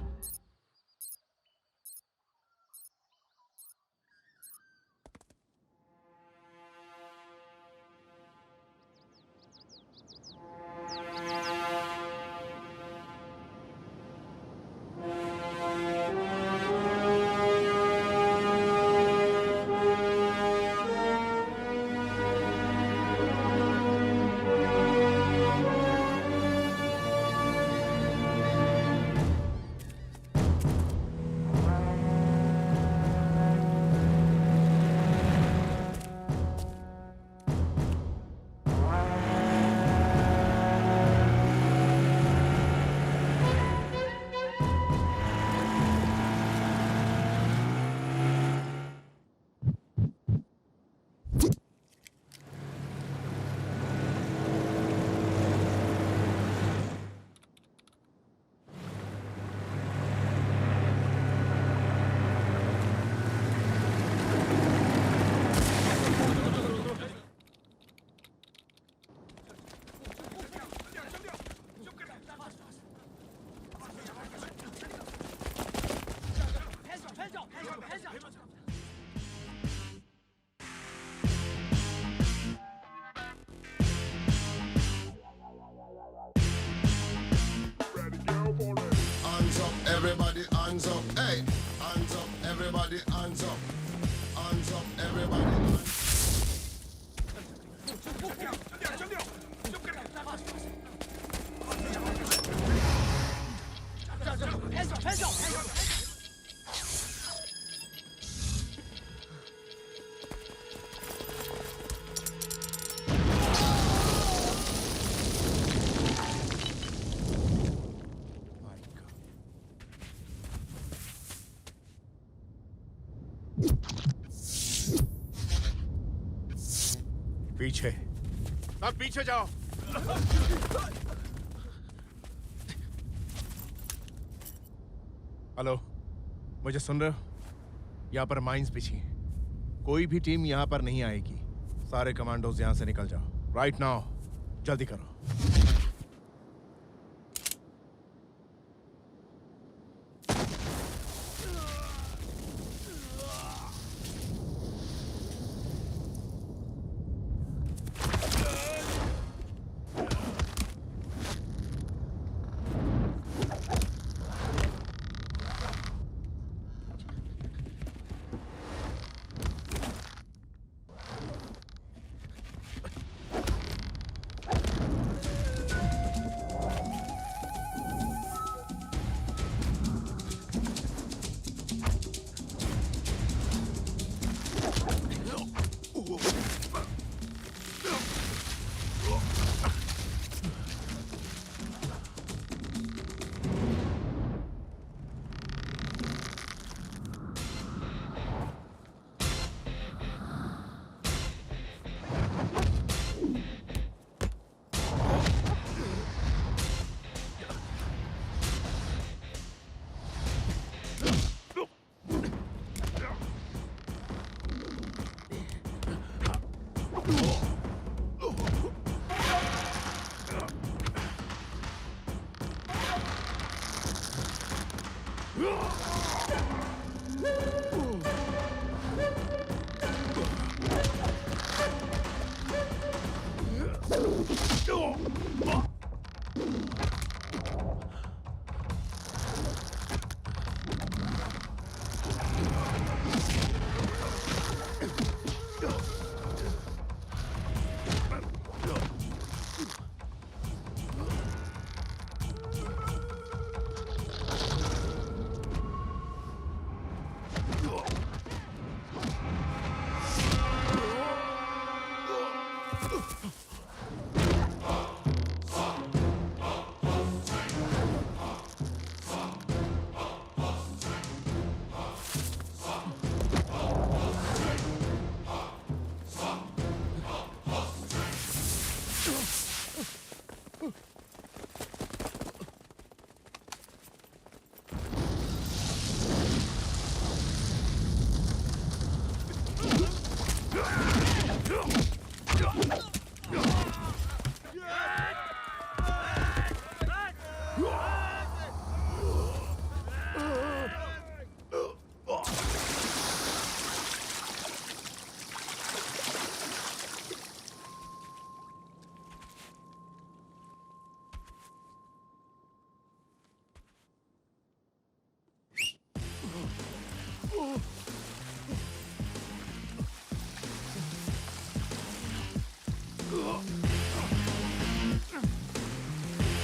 Speaker 7: Everybody hands up, hey, hands up, everybody hands up, hands up, everybody
Speaker 14: पीछे।
Speaker 15: सब पीछे जाओ।
Speaker 14: हेलो, मुझे सुन रहे हो? यहाँ पर माइंस बिछी हैं। कोई भी टीम यहाँ पर नहीं आएगी। सारे कमांडोज यहाँ से निकल जाओ। राइट नाउ, जल्दी करो।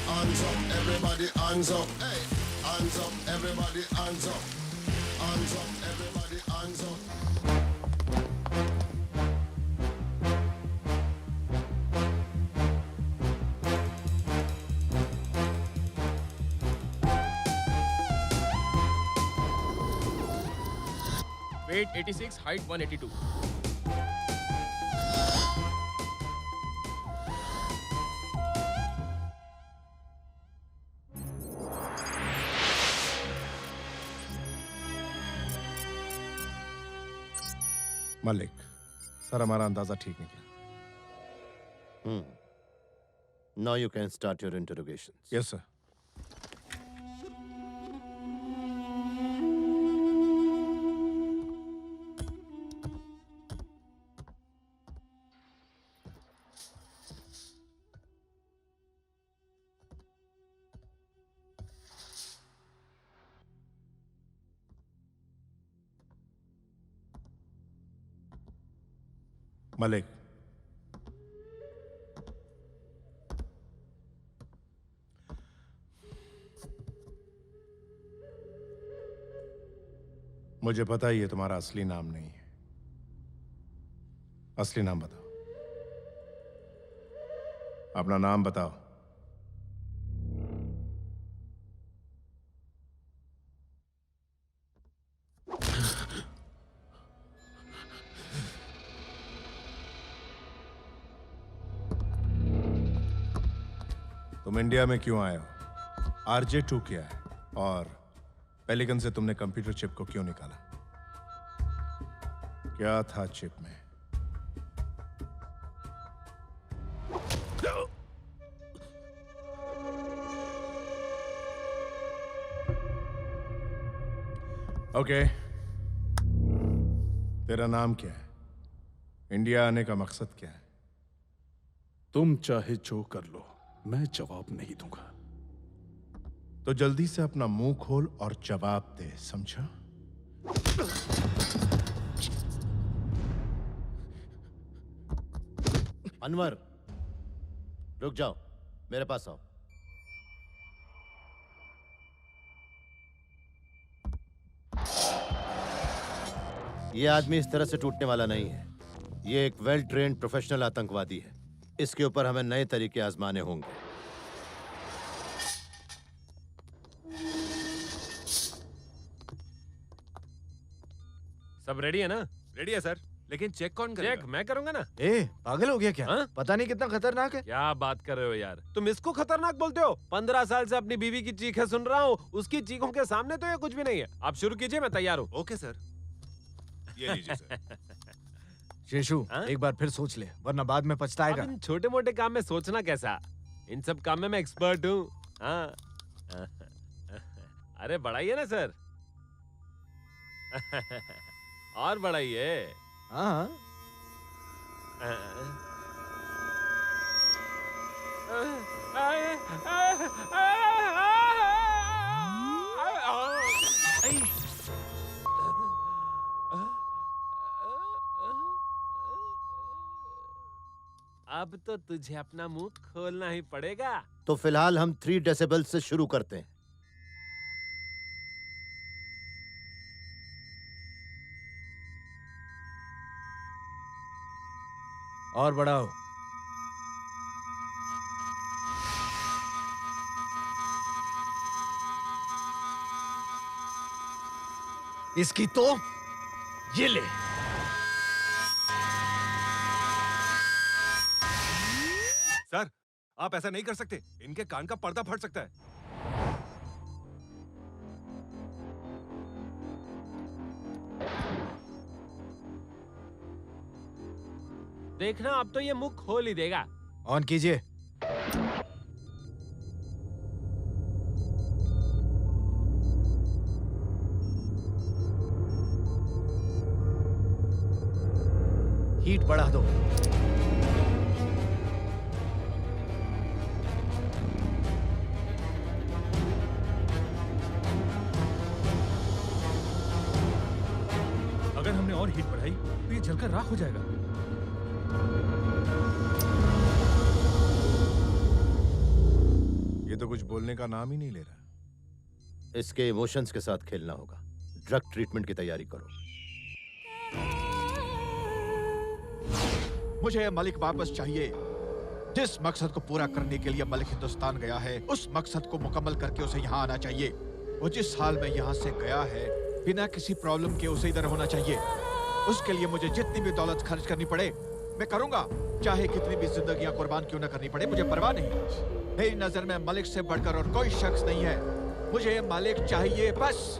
Speaker 7: Hands up, everybody, hands up. Hey, hands up, everybody, hands up. Hands up, everybody, hands up.
Speaker 12: Weight 86, height 182.
Speaker 14: Malik, sir हमारा अंदाजा ठीक निकला।
Speaker 4: Now you can start your interrogations.
Speaker 14: Yes sir. Malik, मुझे पता ही है तुम्हारा असली नाम नहीं है। असली नाम बताओ। अपना नाम बताओ। तुम इंडिया में क्यों आए हो? RJ-2 क्या है? और पेलिकन से तुमने कंप्यूटर चिप को क्यों निकाला? क्या था चिप में? ओके, तेरा नाम क्या है? इंडिया आने का मकसद क्या है?
Speaker 17: तुम चाहे जो कर लो, मैं जवाब नहीं दूंगा।
Speaker 14: तो जल्दी से अपना मुंह खोल और जवाब दे, समझा?
Speaker 4: अनवर, रुक जाओ, मेरे पास आओ। ये आदमी इस तरह से टूटने वाला नहीं है। ये एक वेल ट्रेन्ड प्रोफेशनल आतंकवादी है। इसके ऊपर हमें नए तरीके आजमाने होंगे।
Speaker 12: सब रेडी है ना?
Speaker 15: रेडी है सर, लेकिन चेक कौन करेगा?
Speaker 12: चेक मैं करूंगा ना।
Speaker 18: पागल हो गया क्या? पता नहीं कितना खतरनाक है।
Speaker 12: क्या बात कर रहे हो यार? तुम इसको खतरनाक बोलते हो? 15 साल से अपनी बीवी की चीखें सुन रहा हूँ, उसकी चीखों के सामने तो ये कुछ भी नहीं है। आप शुरू कीजिए, मैं तैयार हूँ।
Speaker 15: ओके सर, ये लीजिए सर।
Speaker 18: शेषु, एक बार फिर सोच ले, वरना बाद में पछताएगा।
Speaker 12: इन छोटे मोटे काम में सोचना कैसा? इन सब काम में मैं एक्सपर्ट हूँ। हाँ। अरे बढ़ाइए ना सर।
Speaker 15: और बढ़ाइए।
Speaker 18: हाँ
Speaker 15: अब तो तुझे अपना मुंह खोलना ही पड़ेगा।
Speaker 4: तो फिलहाल हम 3 डेसिबल से शुरू करते हैं।
Speaker 18: और बढ़ाओ।
Speaker 15: इसकी तो ये ले। सर, आप ऐसा नहीं कर सकते। इनके कान का पर्दा फट सकता है। देखना, अब तो ये मुंह खोल ही देगा।
Speaker 18: ऑन कीजिए। हीट बढ़ा दो।
Speaker 17: अगर हमने और हीट बढ़ाई तो ये जलकर राख हो जाएगा।
Speaker 14: ये तो कुछ बोलने का नाम ही नहीं ले रहा।
Speaker 4: इसके इमोशंस के साथ खेलना होगा। ड्रग ट्रीटमेंट की तैयारी करो।
Speaker 18: मुझे मलिक वापस चाहिए। जिस मकसद को पूरा करने के लिए मलिक हिंदुस्तान गया है, उस मकसद को मुकम्मल करके उसे यहाँ आना चाहिए। वो जिस हाल में यहाँ से गया है, बिना किसी प्रॉब्लम के उसे इधर होना चाहिए। उसके लिए मुझे जितनी भी दौलत खर्च करनी पड़े मैं करूंगा, चाहे कितनी भी जिंदगियां कुर्बान क्यों न करनी पड़े, मुझे परवाह नहीं। मेरी नजर में मलिक से बढ़कर और कोई शख्स नहीं है। मुझे मलिक चाहिए बस।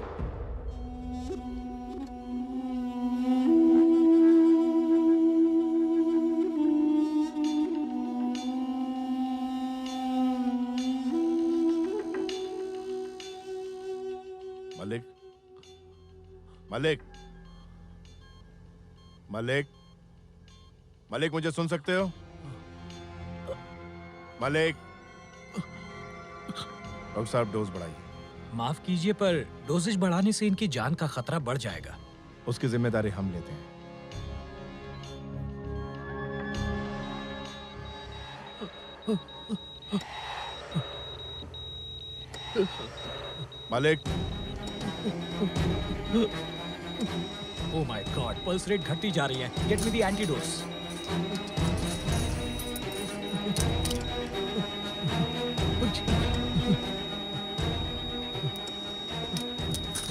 Speaker 14: मलिक, मलिक, मलिक, मलिक, मुझे सुन सकते हो? मलिक, डॉक्टर साहब डोज बढ़ाइए।
Speaker 20: माफ कीजिए, पर डोजेज बढ़ाने से इनकी जान का खतरा बढ़ जाएगा।
Speaker 14: उसकी जिम्मेदारी हम लेते हैं। Malik,
Speaker 20: oh my god, pulse rate घटती जा रही है। Get me the antidotes.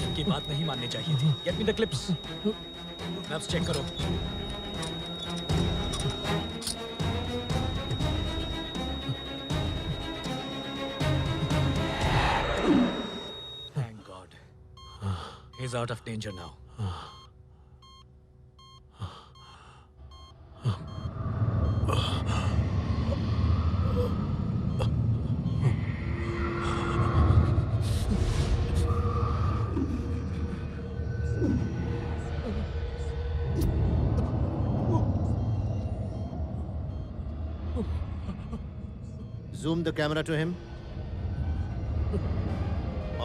Speaker 20: इनकी बात नहीं माननी चाहिए थी। Get me the clips. Nerves check करो। Thank God. He's out of danger now.
Speaker 4: Zoom the camera to him.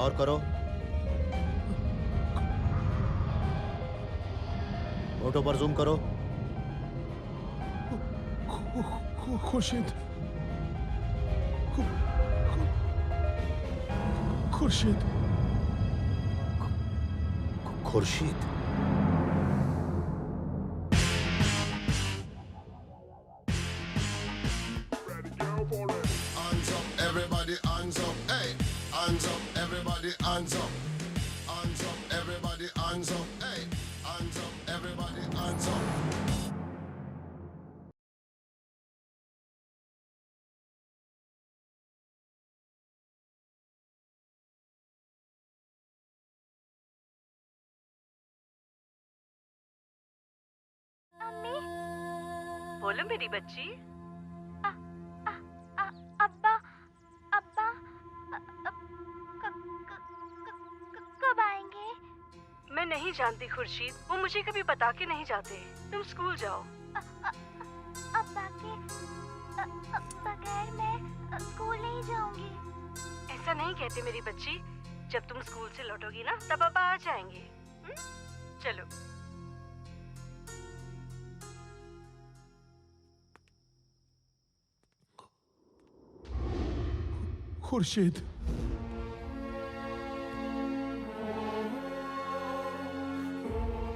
Speaker 4: और करो। फोटो पर जूम करो।
Speaker 17: Khurshid, Khurshid,
Speaker 4: Khurshid.
Speaker 7: Hands up, everybody, hands up, hey. Hands up, everybody, hands up. Hands up, everybody, hands up, hey. Hands up, everybody, hands up.
Speaker 21: बोलो मेरी बच्ची।
Speaker 22: अब्बा, अब्बा, कब आएंगे?
Speaker 21: मैं नहीं नहीं जानती खुर्शीद, वो मुझे कभी बता के नहीं जाते। तुम स्कूल जाओ।
Speaker 22: अब्बा के बगैर मैं स्कूल नहीं जाऊंगी।
Speaker 21: ऐसा नहीं कहते मेरी बच्ची, जब तुम स्कूल से लौटोगी ना तब पापा आ जाएंगे। चलो।
Speaker 17: खुर्शीद,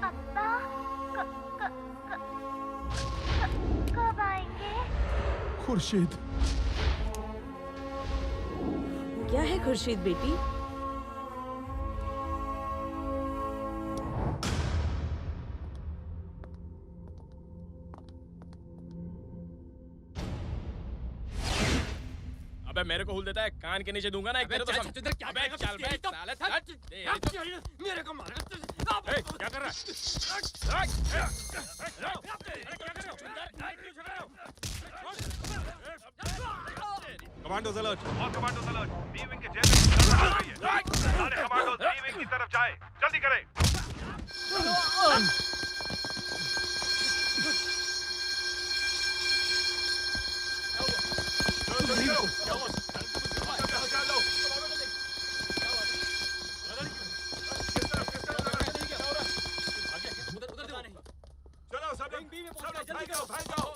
Speaker 22: अब्बा कब आएंगे?
Speaker 17: खुर्शीद,
Speaker 5: क्या है खुर्शीद बेटी?
Speaker 1: अबे मेरे को हुल देता है, कान के नीचे दूंगा ना एक तेरे तो सब। अबे चल बे साले,
Speaker 12: मेरे को मार।
Speaker 1: क्या कर रहा है?
Speaker 15: Commandos alert, all commandos alert. B wing के जेल में चल रही है। सारे कमांडोज बी विंग की तरफ जाए, जल्दी करें। चलो सब लोग भाई जाओ।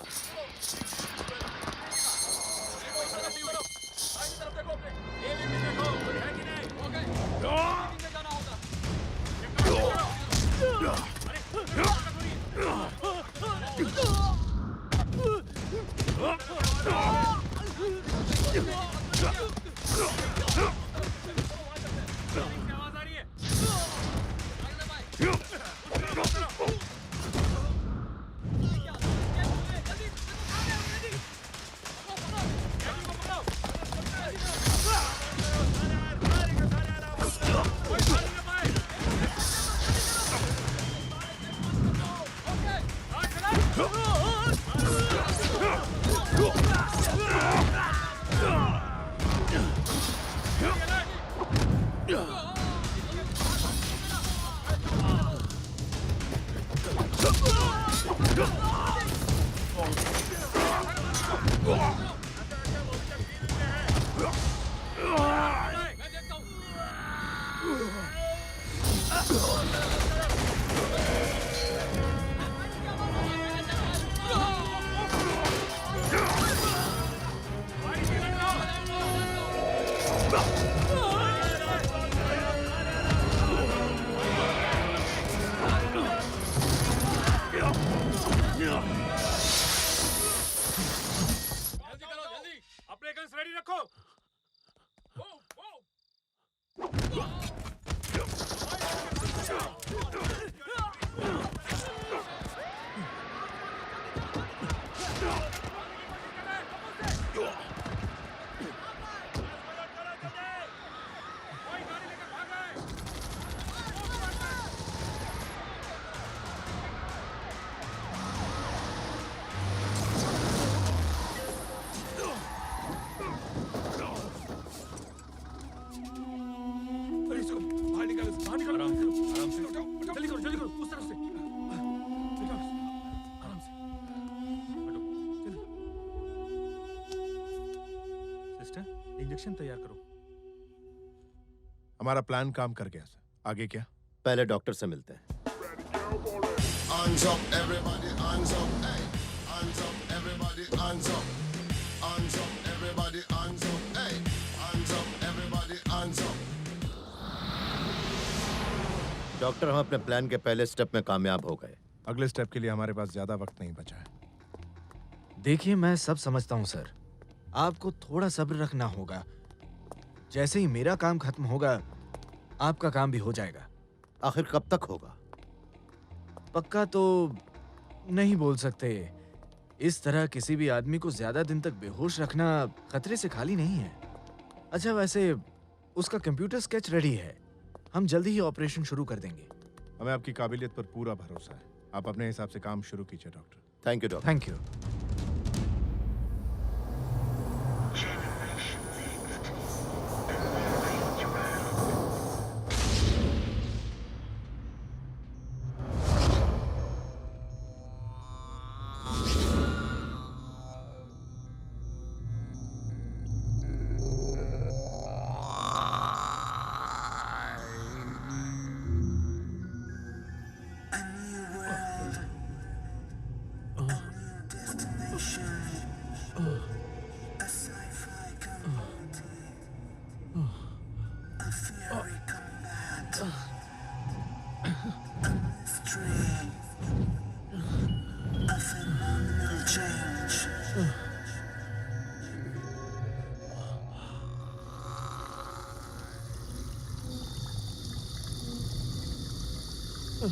Speaker 1: अपने गन्स रेडी रखो।
Speaker 14: इंजेक्शन तैयार करो। हमारा प्लान काम कर गया सर। आगे क्या?
Speaker 4: पहले डॉक्टर से मिलते हैं।
Speaker 7: Hands up, everybody, hands up, hey. Hands up, everybody, hands up. Hands up, everybody, hands up, hey. Hands up, everybody, hands up.
Speaker 4: Doctor, हम अपने प्लान के पहले स्टेप में कामयाब हो गए।
Speaker 14: अगले स्टेप के लिए हमारे पास ज्यादा वक्त नहीं बचा है।
Speaker 11: देखिए, मैं सब समझता हूँ सर, आपको थोड़ा सब्र रखना होगा। जैसे ही मेरा काम खत्म होगा, आपका काम भी हो जाएगा।
Speaker 4: आखिर कब तक होगा?
Speaker 11: पक्का तो नहीं बोल सकते। इस तरह किसी भी आदमी को ज्यादा दिन तक बेहोश रखना खतरे से खाली नहीं है। अच्छा, वैसे उसका कंप्यूटर स्केच रेडी है, हम जल्दी ही ऑपरेशन शुरू कर देंगे।
Speaker 14: हमें आपकी काबिलियत पर पूरा भरोसा है। आप अपने हिसाब से काम शुरू कीजिए doctor.
Speaker 4: Thank you doctor.
Speaker 11: Thank you.
Speaker 17: ये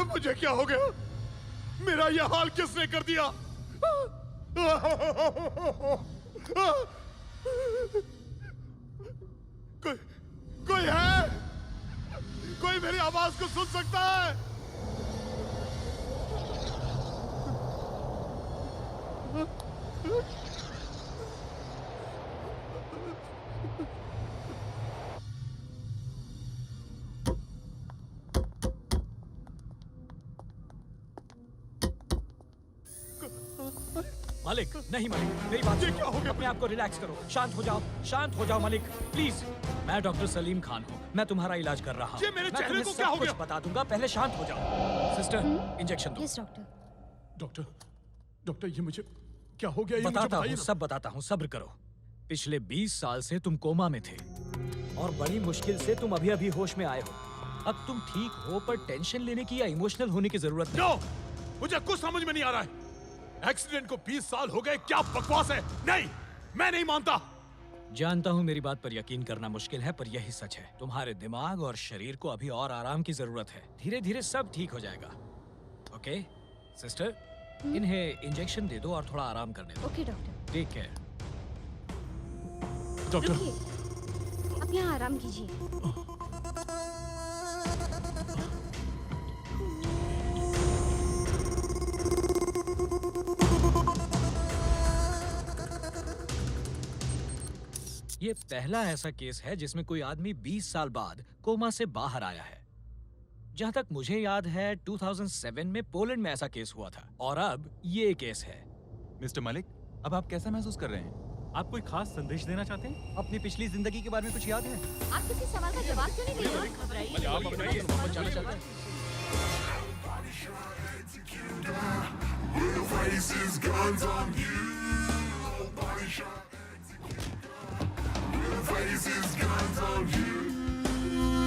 Speaker 17: मुझे क्या हो गया? मेरा ये हाल किसने कर दिया? कोई है? कोई मेरी आवाज को सुन सकता है?
Speaker 20: मालिक, नहीं मालिक, मेरी बात सुनो।
Speaker 17: क्या हो गया?
Speaker 20: अपने आप को रिलैक्स करो, शांत हो जाओ मालिक, प्लीज। मैं डॉक्टर सलीम खान हूँ, मैं तुम्हारा इलाज कर रहा हूँ।
Speaker 17: ये मेरे
Speaker 20: मैं
Speaker 17: चेहरे
Speaker 20: तुम्हें
Speaker 17: को
Speaker 20: सब
Speaker 17: क्या हो
Speaker 20: कुछ
Speaker 17: गया?
Speaker 20: बता दूंगा, पहले शांत हो जाओ। सिस्टर, इंजेक्शन दो।
Speaker 19: Yes doctor.
Speaker 17: डॉक्टर ये मुझे क्या हो गया? ये मुझे
Speaker 20: बताता
Speaker 17: बताइए
Speaker 20: हूँ,
Speaker 17: ना।
Speaker 20: सब बताता हूँ, सब्र करो। पिछले 20 साल से तुम कोमा में थे और बड़ी मुश्किल से तुम अभी अभी होश में आए हो। अब तुम ठीक हो, पर टेंशन लेने की या इमोशनल होने की जरूरत नहीं।
Speaker 17: मुझे कुछ समझ में नहीं आ रहा है। एक्सीडेंट को 20 साल हो गए, क्या बकवास है? नहीं, मैं नहीं मानता।
Speaker 20: जानता हूँ मेरी बात पर यकीन करना मुश्किल है, पर यही सच है। तुम्हारे दिमाग और शरीर को अभी और आराम की जरूरत है। धीरे धीरे सब ठीक हो जाएगा। ओके सिस्टर, इन्हें इंजेक्शन दे दो और थोड़ा आराम करने दो।
Speaker 19: Okay doctor.
Speaker 20: Take care.
Speaker 19: रुकिए, आप यहाँ आराम कीजिए।
Speaker 20: ये पहला ऐसा केस है जिसमें कोई आदमी 20 साल बाद कोमा से बाहर आया है। जहां तक मुझे याद है 2007 में पोलैंड में ऐसा केस हुआ था और अब ये केस है।
Speaker 10: मिस्टर मलिक, अब आप कैसा महसूस कर रहे हैं? आप कोई खास संदेश देना चाहते हैं? अपनी पिछली जिंदगी के बारे में कुछ याद है?
Speaker 19: आप किसी सवाल का जवाब क्यों नहीं दे रहे? घबराइए।
Speaker 1: आप बताइए, मोहम्मद जाना चाहता है।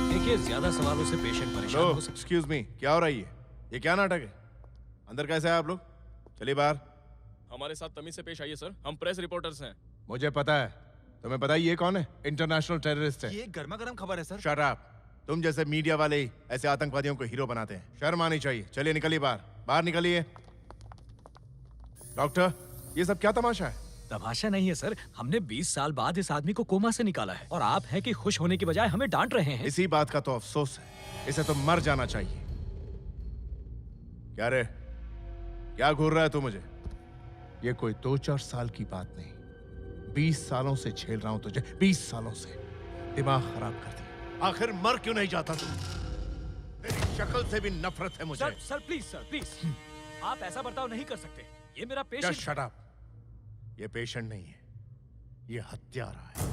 Speaker 20: देखिए, ज्यादा सवालों से पेशेंट परेशान हो सकता है।
Speaker 14: एक्सक्यूज मी, क्या हो रहा है ये क्या नाटक है? अंदर कैसे है आप लोग? चलिए बाहर।
Speaker 1: हमारे साथ तमीज से पेश आइए सर, हम प्रेस रिपोर्टर्स हैं।
Speaker 14: मुझे पता है। तुम्हें पता है ये कौन है? इंटरनेशनल टेररिस्ट है।
Speaker 10: ये गर्मा गर्म खबर है सर।
Speaker 14: Shut up. तुम जैसे मीडिया वाले ही ऐसे आतंकवादियों को हीरो बनाते हैं। शर्म आनी चाहिए। चलिए निकलिए बाहर, बाहर निकलिए। डॉक्टर, ये सब क्या तमाशा है?
Speaker 20: तमाशा नहीं है सर, हमने 20 साल बाद इस आदमी को कोमा से निकाला है और आप हैं कि खुश होने की बजाय हमें डांट रहे हैं।
Speaker 14: इसी बात का तो अफसोस है। इसे तो मर जाना चाहिए। क्या रे, क्या घूर रहा है तू मुझे? ये कोई 2-4 साल की बात नहीं, 20 सालों से झेल रहा हूं तुझे। 20 सालों से दिमाग खराब कर दिया। आखिर मर क्यों नहीं जाता तू? तेरी शक्ल से भी नफरत है मुझे।
Speaker 20: सर प्लीज आप ऐसा बर्ताव नहीं कर सकते। ये मेरा
Speaker 14: Just
Speaker 20: पेशेंट।
Speaker 14: shut up। ये पेशेंट नहीं है, ये हत्यारा है।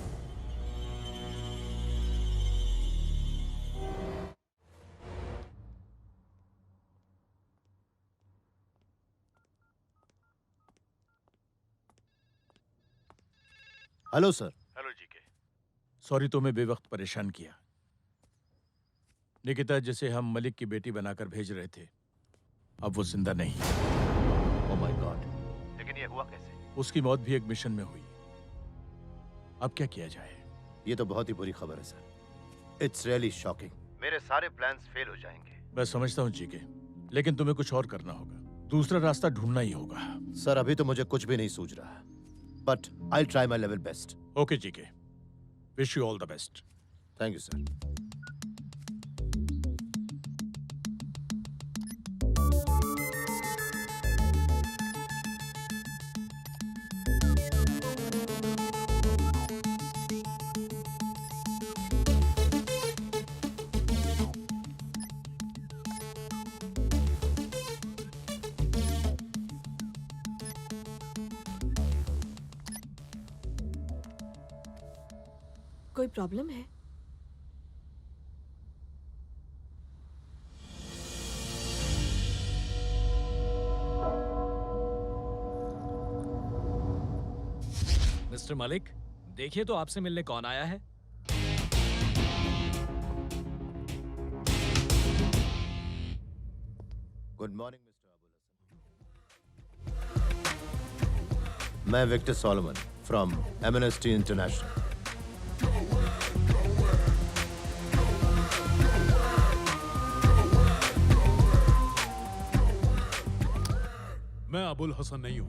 Speaker 4: Hello sir.
Speaker 17: Hello GK. Sorry तुम्हें बेवक्त परेशान किया। निकिता जिसे हम मलिक की बेटी बनाकर भेज रहे थे, अब वो जिंदा नहीं।
Speaker 4: ओह माय गॉड। लेकिन ये हुआ कैसे?
Speaker 17: उसकी मौत भी एक मिशन में हुई। अब क्या किया जाए?
Speaker 4: ये तो बहुत ही बुरी खबर है सर। It's really shocking. मेरे सारे प्लान्स फेल हो जाएंगे।
Speaker 17: मैं समझता हूँ जीके, लेकिन तुम्हें कुछ और करना होगा। दूसरा रास्ता ढूंढना ही होगा।
Speaker 4: सर अभी तो मुझे कुछ भी नहीं सूझ रहा, but I try my level best.
Speaker 17: Okay GK, wish you all the best.
Speaker 4: Thank you sir.
Speaker 5: कोई प्रॉब्लम है?
Speaker 20: मिस्टर मलिक, देखिए तो आपसे मिलने कौन आया है।
Speaker 4: Good morning mister Abul Hasan. मैं Victor Solomon from Amnesty International.
Speaker 17: मैं अबुल हसन नहीं हूं।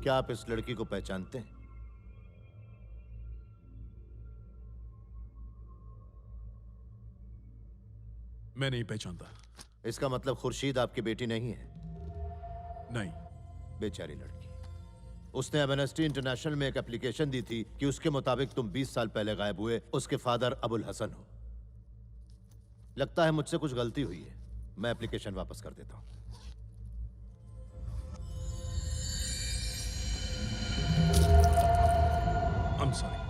Speaker 4: क्या आप इस लड़की को पहचानते हैं?
Speaker 17: मैं नहीं पहचानता।
Speaker 4: इसका मतलब खुर्शीद आपकी बेटी नहीं है?
Speaker 17: नहीं।
Speaker 4: बेचारी लड़की। उसने एमनेस्टी इंटरनेशनल में एक एप्लीकेशन दी थी कि उसके मुताबिक तुम 20 साल पहले गायब हुए उसके फादर अबुल हसन हो। लगता है मुझसे कुछ गलती हुई है। मैं एप्लीकेशन वापस कर देता हूं।
Speaker 17: I'm sorry.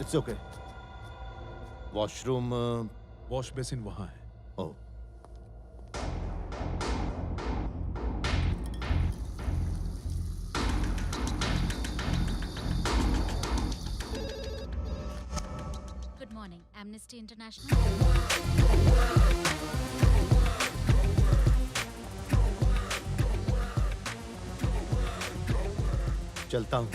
Speaker 4: It's okay. Washroom
Speaker 17: wash basin वहां है।
Speaker 4: Oh.
Speaker 6: Good morning Amnesty International.
Speaker 4: चलता हूं।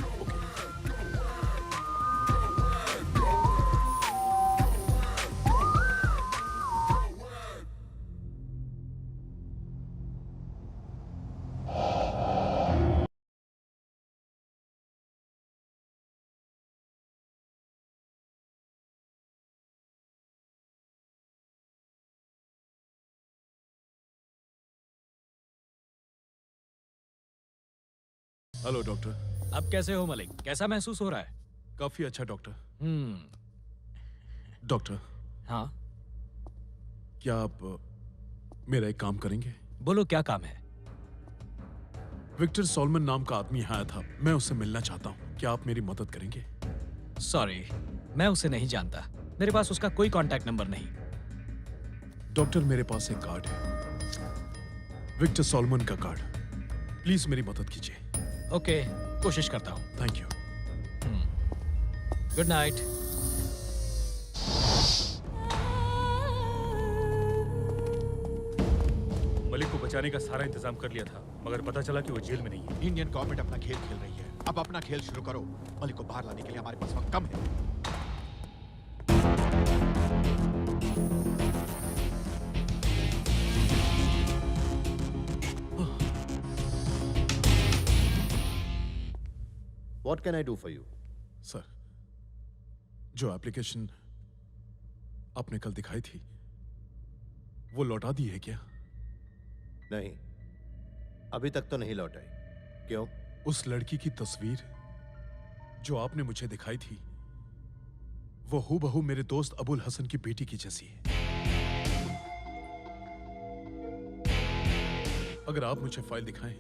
Speaker 17: Hello doctor.
Speaker 20: अब कैसे हो मलिक? कैसा महसूस हो रहा है?
Speaker 17: काफी अच्छा डॉक्टर।
Speaker 20: हम्म।
Speaker 17: डॉक्टर।
Speaker 20: हाँ।
Speaker 17: क्या आप मेरा एक काम करेंगे?
Speaker 20: बोलो क्या काम है?
Speaker 17: विक्टर सॉलमन नाम का आदमी आया था, मैं उससे मिलना चाहता हूँ। क्या आप मेरी मदद करेंगे?
Speaker 20: सॉरी, मैं उसे नहीं जानता। मेरे पास उसका कोई कांटेक्ट नंबर नहीं।
Speaker 17: डॉक्टर मेरे पास एक कार्ड है, विक्टर सॉलमन का कार्ड। प्लीज मेरी मदद कीजिए।
Speaker 20: ओके, कोशिश करता हूँ।
Speaker 17: Thank you.
Speaker 20: Good night.
Speaker 10: Malik को बचाने का सारा इंतजाम कर लिया था, मगर पता चला कि वो जेल में नहीं है।
Speaker 18: इंडियन गवर्नमेंट अपना खेल खेल रही है। अब अपना खेल शुरू करो। मलिक को बाहर लाने के लिए हमारे पास वक्त कम है।
Speaker 4: What can I do for you?
Speaker 17: Sir, जो एप्लीकेशन आपने कल दिखाई थी, वो लौटा दी है क्या?
Speaker 4: नहीं, अभी तक तो नहीं लौटाई। क्यों?
Speaker 17: उस लड़की की तस्वीर जो आपने मुझे दिखाई थी, वो हूबहू मेरे दोस्त अबुल हसन की बेटी की जैसी है। अगर आप मुझे फाइल दिखाएं,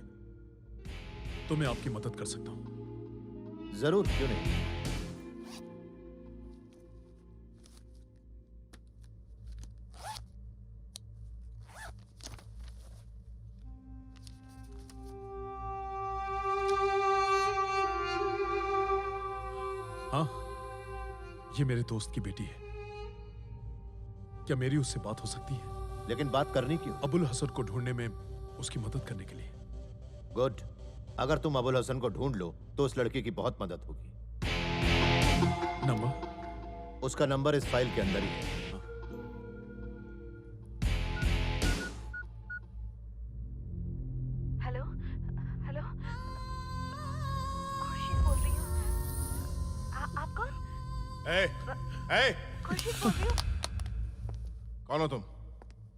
Speaker 17: तो मैं आपकी मदद कर सकता हूं।
Speaker 4: जरूर, क्यों नहीं।
Speaker 17: हाँ, ये मेरे दोस्त की बेटी है। क्या मेरी उससे बात हो सकती है?
Speaker 4: लेकिन बात करनी क्यों?
Speaker 17: अबुल हसन को ढूंढने में उसकी मदद करने के लिए।
Speaker 4: गुड। अगर तुम अबुल हसन को ढूंढ लो तो उस लड़की की बहुत मदद होगी।
Speaker 17: नंबर?
Speaker 4: उसका नंबर इस फाइल के अंदर ही है।
Speaker 21: हेलो हेलो, खुर्शीद बोल रही हूँ। आप कौन? खुर्शीद बोल रही हूँ।
Speaker 14: कौन हो तुम?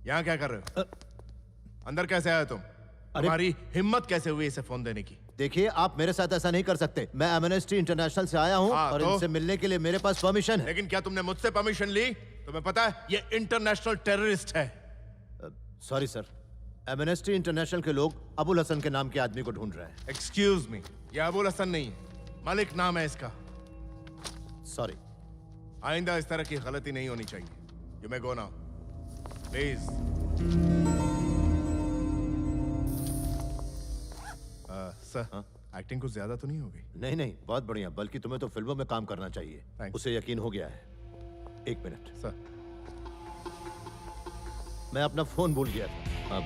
Speaker 14: यहाँ क्या कर रहे हो? अंदर कैसे आए तुम? तुम्हारी हिम्मत कैसे हुई इसे फोन देने की?
Speaker 4: देखिए, आप मेरे साथ ऐसा नहीं कर सकते। मैं एमनेस्टी इंटरनेशनल से आया हूँ और
Speaker 14: तो?
Speaker 4: इनसे मिलने के लिए मेरे पास परमिशन है।
Speaker 14: लेकिन क्या तुमने मुझसे परमिशन ली? तुम्हें पता है ये इंटरनेशनल टेररिस्ट है।
Speaker 4: सॉरी सर, एमनेस्टी इंटरनेशनल के लोग अबुल हसन के नाम के आदमी को ढूंढ रहे हैं।
Speaker 14: एक्सक्यूज मी, ये अबुल हसन नहीं है, मलिक नाम है इसका।
Speaker 4: सॉरी।
Speaker 14: आइंदा इस तरह की गलती नहीं होनी चाहिए। You may go now please. Sir, acting कुछ ज्यादा तो नहीं होगी?
Speaker 4: नहीं नहीं, बहुत बढ़िया। बल्कि तुम्हें तो फिल्मों में काम करना चाहिए। उसे यकीन हो गया है। एक मिनट
Speaker 14: सर,
Speaker 4: मैं अपना फोन भूल गया था। अब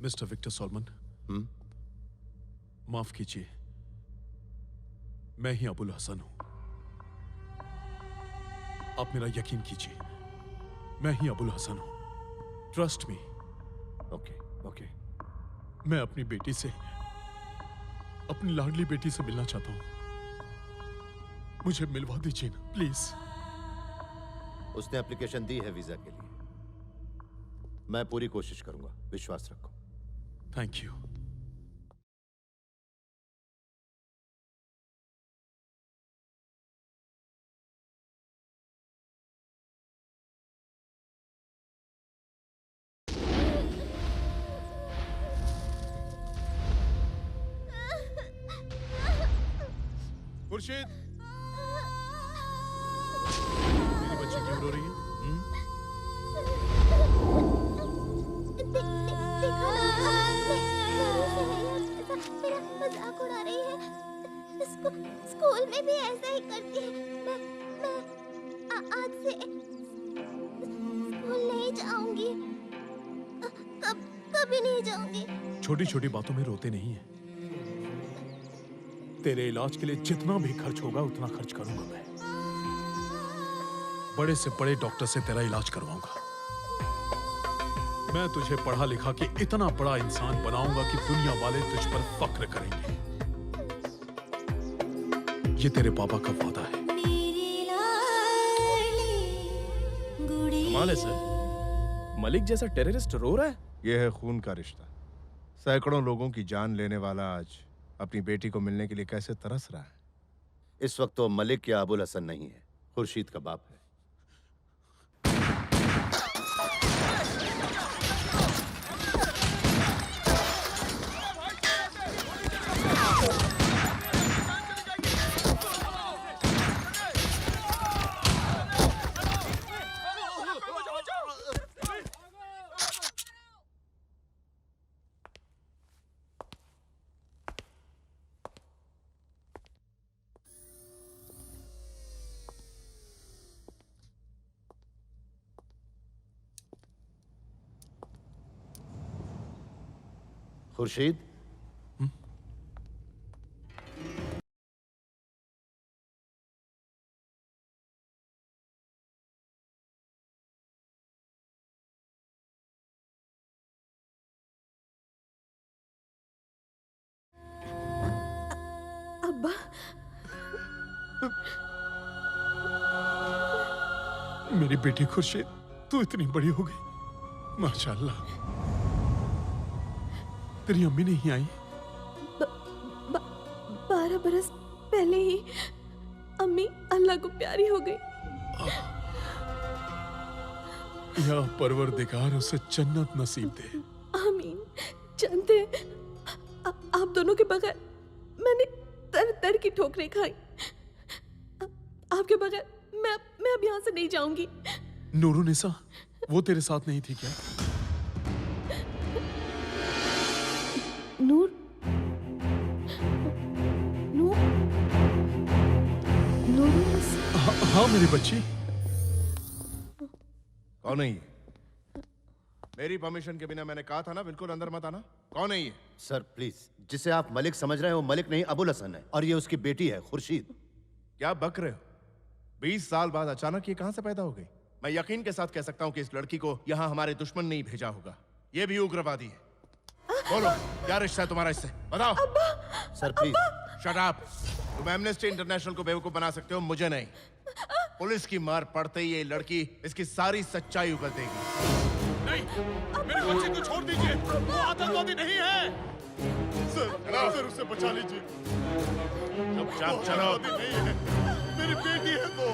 Speaker 17: मिस्टर विक्टर सॉलमन, माफ कीजिए, मैं ही अबुल हसन हूं। आप मेरा यकीन कीजिए, मैं ही अबुल हसन हूं। Trust me.
Speaker 4: Okay okay.
Speaker 17: मैं अपनी बेटी से, अपनी लाडली बेटी से मिलना चाहता हूं। मुझे मिलवा दीजिए ना, प्लीज।
Speaker 4: उसने एप्लीकेशन दी है वीजा के लिए। मैं पूरी कोशिश करूंगा, विश्वास रखो।
Speaker 17: Thank you. खुर्शीद, मेरी बच्ची क्यों रो रही है?
Speaker 22: मेरा मजाक उड़ा रही है। स्कूल में भी ऐसा ही करती है। मैं आज से स्कूल नहीं जाऊंगी। कभी नहीं जाऊंगी।
Speaker 17: छोटी छोटी बातों में रोते नहीं है। तेरे इलाज के लिए जितना भी खर्च होगा उतना खर्च करूंगा मैं। बड़े से बड़े डॉक्टर से तेरा इलाज करवाऊंगा। मैं तुझे पढ़ा लिखा के इतना बड़ा इंसान बनाऊंगा कि दुनिया वाले तुझ पर फक्र करेंगे। ये तेरे पापा का वादा है।
Speaker 1: कमाल है सर, मलिक जैसा टेररिस्ट रो रहा है।
Speaker 14: यह है खून का रिश्ता। सैकड़ों लोगों की जान लेने वाला आज अपनी बेटी को मिलने के लिए कैसे तरस रहा है।
Speaker 4: इस वक्त तो मलिक या अबुल हसन नहीं है, खुर्शीद का बाप है। खुर्शीद,
Speaker 5: अब्बा,
Speaker 17: मेरी बेटी खुर्शीद, तू इतनी बड़ी हो गई, माशाल्लाह। तेरी अम्मी नहीं आई?
Speaker 5: 12 बरस पहले ही अम्मी अल्लाह को प्यारी हो गई।
Speaker 17: या परवरदिगार उसे जन्नत नसीब दे।
Speaker 5: आमीन। जानते हैं, आप दोनों के बगैर मैंने तर तर की ठोकरें खाई। आपके बगैर मैं अब यहाँ से नहीं जाऊंगी।
Speaker 17: नूरुनिसा, वो तेरे साथ नहीं थी क्या?
Speaker 5: नूर, नूर, नूरुनिसा।
Speaker 17: हाँ मेरी बच्ची।
Speaker 14: कौन है ये? मेरी परमिशन के बिना मैंने कहा था ना, बिल्कुल अंदर मत आना। कौन है ये?
Speaker 4: सर प्लीज, जिसे आप मलिक समझ रहे हैं वो मलिक नहीं, अबुल हसन है, और ये उसकी बेटी है खुर्शीद।
Speaker 14: क्या बक रहे हो? 20 साल बाद अचानक ये कहां से पैदा हो गई? मैं यकीन के साथ कह सकता हूं कि इस लड़की को यहां हमारे दुश्मन ने ही भेजा होगा। ये भी उग्रवादी है। बोलो, क्या रिश्ता है तुम्हारा इससे? बताओ।
Speaker 4: Sir please.
Speaker 14: Shut up. तुम एमनेस्टी इंटरनेशनल को बेवकूफ बना सकते हो, मुझे नहीं। पुलिस की मार पड़ते ही ये लड़की इसकी सारी सच्चाई उगल देगी।
Speaker 17: नहीं, मेरे बच्चे को छोड़ दीजिए, वो आतंकवादी नहीं है। सर उसे बचा लीजिए।
Speaker 14: चुपचाप चलो।
Speaker 17: नहीं है, मेरी बेटी है वो।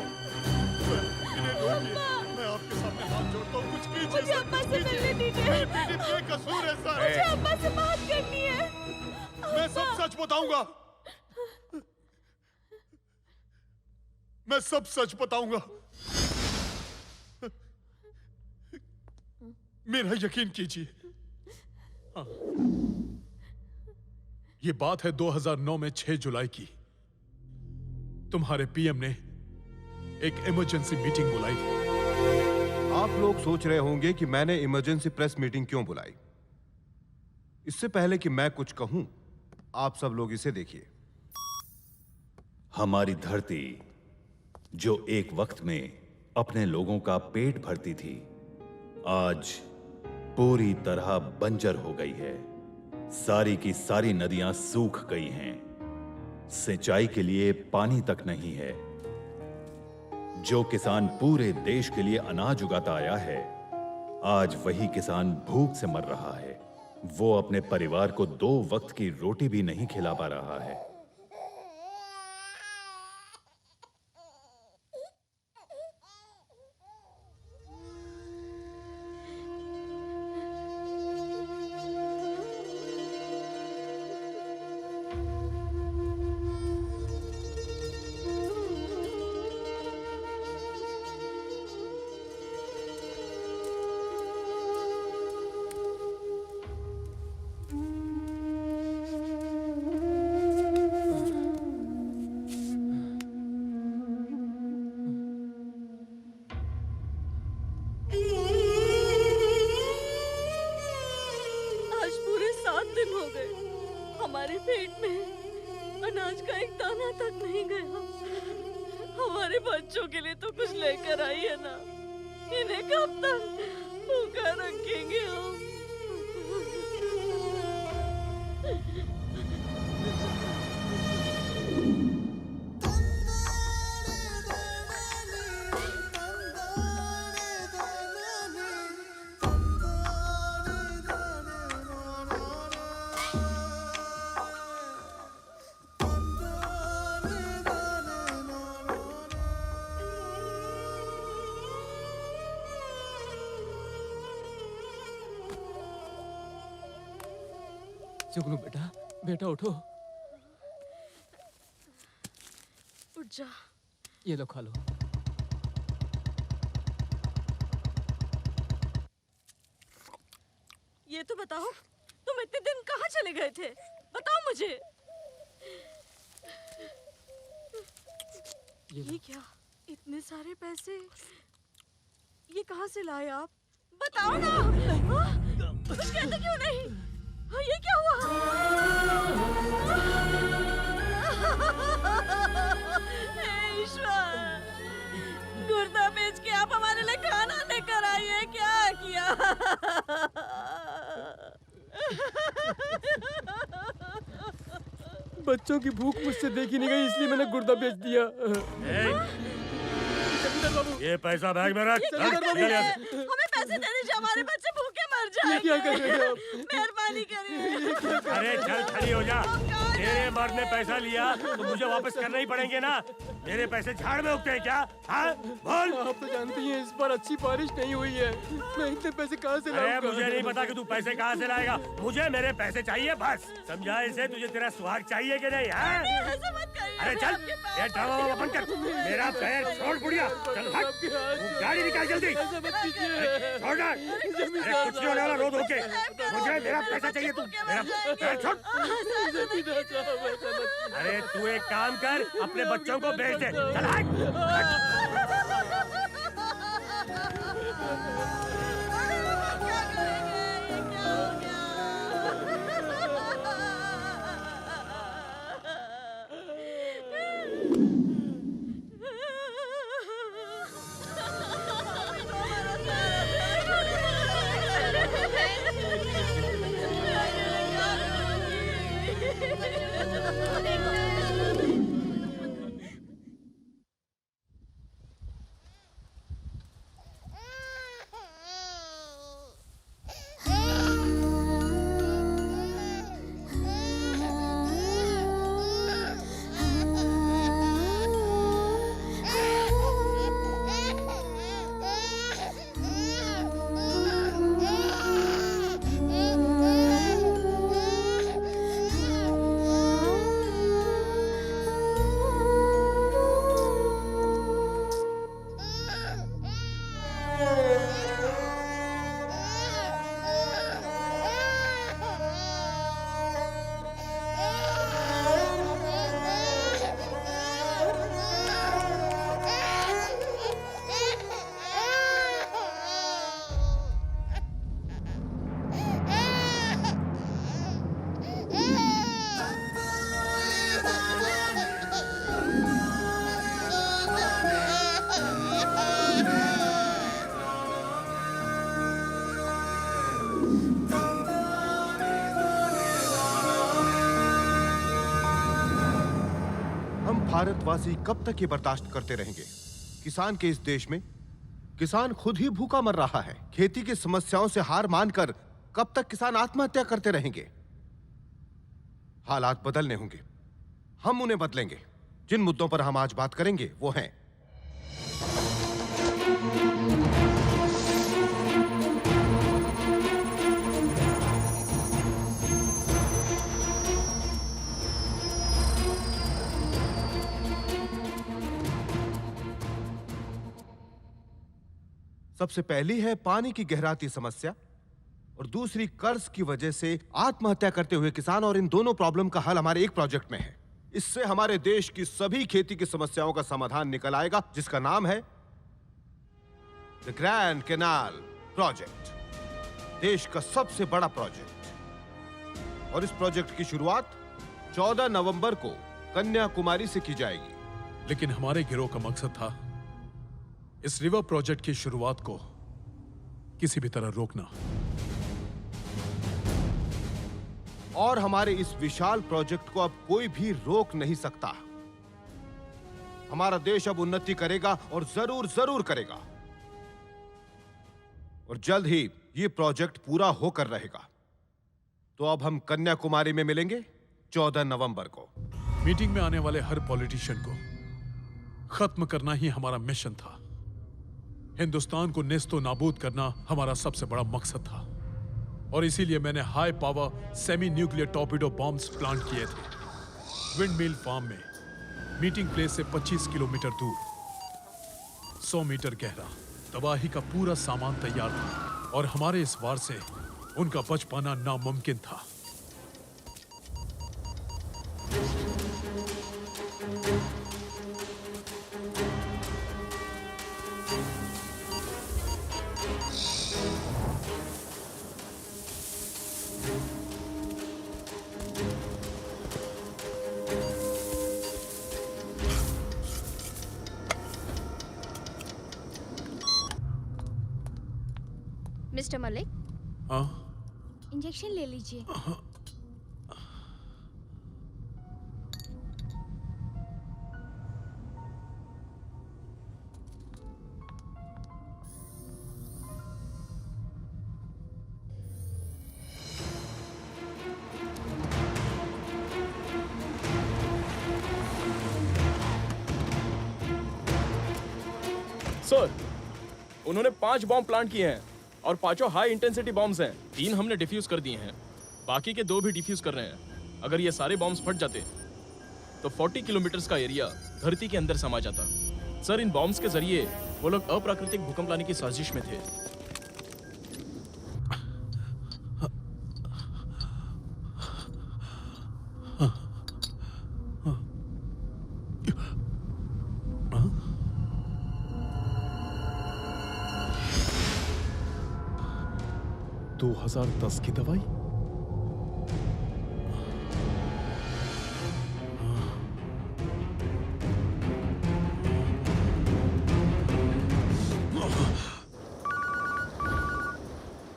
Speaker 17: सर, इन्हें रोकिए। मैं आपके सामने हाथ जोड़ता हूँ, कुछ कीजिए।
Speaker 5: मुझे अब्बा से मिलने दीजिए।
Speaker 17: मेरी बेटी बेकसूर है सर।
Speaker 5: मुझे अब्बा से बात करनी है।
Speaker 17: मैं सब सच बताऊंगा। मैं सब सच बताऊंगा। मेरा यकीन कीजिए। हाँ। ये बात है 2009 में 6 जुलाई की। तुम्हारे पीएम ने एक इमरजेंसी मीटिंग बुलाई थी।
Speaker 15: आप लोग सोच रहे होंगे कि मैंने इमरजेंसी प्रेस मीटिंग क्यों बुलाई। इससे पहले कि मैं कुछ कहूं, आप सब लोग इसे देखिए।
Speaker 8: हमारी धरती जो एक वक्त में अपने लोगों का पेट भरती थी, आज पूरी तरह बंजर हो गई है। सारी की सारी नदियां सूख गई हैं। सिंचाई के लिए पानी तक नहीं है। जो किसान पूरे देश के लिए अनाज उगाता आया है, आज वही किसान भूख से मर रहा है। वो अपने परिवार को 2 वक्त की रोटी भी नहीं खिला पा रहा है।
Speaker 5: आज पूरे 7 दिन हो गए, हमारे पेट में अनाज का एक दाना तक नहीं गया। हमारे बच्चों के लिए तो कुछ लेकर आई है ना, इन्हें कब तक भूखा रखेंगे हम?
Speaker 1: जुगनू बेटा, बेटा उठो।
Speaker 5: उठ जा।
Speaker 1: ये लो खा लो।
Speaker 5: ये तो बताओ, तुम इतने दिन कहाँ चले गए थे? बताओ मुझे। ये क्या? इतने सारे पैसे ये कहाँ से लाए आप? बताओ ना। हाँ? कुछ कहते क्यों नहीं? हाँ, ये क्या हुआ? हे ईश्वर, गुर्दा बेच के आप हमारे लिए खाना लेकर आई है, क्या किया?
Speaker 1: बच्चों की भूख मुझसे देखी नहीं गई, इसलिए मैंने गुर्दा बेच दिया।
Speaker 12: ये पैसा बैग में रख।
Speaker 5: हमें पैसे दे दीजिए, हमारे बच्चे भूखे मर जाएंगे।
Speaker 1: क्या कर रहे हो?
Speaker 5: मेहरबानी करिए।
Speaker 12: अरे चल खड़ी हो जा। तेरे मर्द ने पैसा लिया तो मुझे वापस करना ही पड़ेंगे ना। मेरे पैसे झाड़ में उगते हैं क्या? हाँ बोल।
Speaker 1: आप तो जानती हैं इस बार अच्छी बारिश नहीं हुई है, मैं इतने पैसे कहाँ से लाऊंगा?
Speaker 12: अरे मुझे नहीं पता कि तू पैसे कहाँ से लाएगा, मुझे मेरे पैसे चाहिए बस। समझा इसे? तुझे तेरा सुहाग चाहिए कि नहीं? हाँ? अरे चल, ये ड्रामा बंद कर। मेरा पैर छोड़ बुढ़िया, चल भाग। गाड़ी निकाल जल्दी। छोड़ ना। अरे कुछ नहीं होने वाला, रो धो के। मुझे मेरा पैसा चाहिए, तू मेरा पैर छोड़। अरे तू एक काम कर, अपने बच्चों को भेज दे। चल
Speaker 14: भारतवासी कब तक ये बर्दाश्त करते रहेंगे? किसान के इस देश में किसान खुद ही भूखा मर रहा है। खेती की समस्याओं से हार मानकर कब तक किसान आत्महत्या करते रहेंगे? हालात बदलने होंगे, हम उन्हें बदलेंगे। जिन मुद्दों पर हम आज बात करेंगे वो हैं सबसे पहली है पानी की गहराती समस्या और दूसरी कर्ज की वजह से आत्महत्या करते हुए किसान। और इन दोनों प्रॉब्लम का हल हमारे एक प्रोजेक्ट में है। इससे हमारे देश की सभी खेती की समस्याओं का समाधान निकल आएगा, जिसका नाम है द ग्रैंड कैनाल प्रोजेक्ट, देश का सबसे बड़ा प्रोजेक्ट। और इस प्रोजेक्ट की शुरुआत 14 नवंबर को कन्याकुमारी से की जाएगी।
Speaker 17: लेकिन हमारे गिरोह का मकसद था इस रिवर प्रोजेक्ट की शुरुआत को किसी भी तरह रोकना।
Speaker 14: और हमारे इस विशाल प्रोजेक्ट को अब कोई भी रोक नहीं सकता। हमारा देश अब उन्नति करेगा और जरूर जरूर करेगा। और जल्द ही ये प्रोजेक्ट पूरा होकर रहेगा। तो अब हम कन्याकुमारी में मिलेंगे 14 नवंबर को।
Speaker 17: मीटिंग में आने वाले हर पॉलिटिशियन को खत्म करना ही हमारा मिशन था। हिंदुस्तान को नेस्तो नाबूद करना हमारा सबसे बड़ा मकसद था। और इसीलिए मैंने high power semi nuclear torpedo bombs plant किए थे विंड मिल फार्म में, मीटिंग प्लेस से 25 किलोमीटर दूर, 100 मीटर गहरा। तबाही का पूरा सामान तैयार था और हमारे इस वार से उनका बच पाना नामुमकिन था।
Speaker 19: मिस्टर मलिक,
Speaker 17: हाँ?
Speaker 19: इंजेक्शन ले लीजिए।
Speaker 1: सर, उन्होंने 5 बॉम्ब प्लांट किए हैं और 5 हाई इंटेंसिटी बॉम्ब्स हैं। 3 हमने डिफ्यूज कर दिए हैं, बाकी के 2 भी डिफ्यूज कर रहे हैं। अगर ये सारे बॉम्ब्स फट जाते तो 40 किलोमीटर का एरिया धरती के अंदर समा जाता। सर, इन बॉम्ब्स के जरिए वो लोग अप्राकृतिक भूकंप लाने की साजिश में थे।
Speaker 17: तो 2010 की दवाई?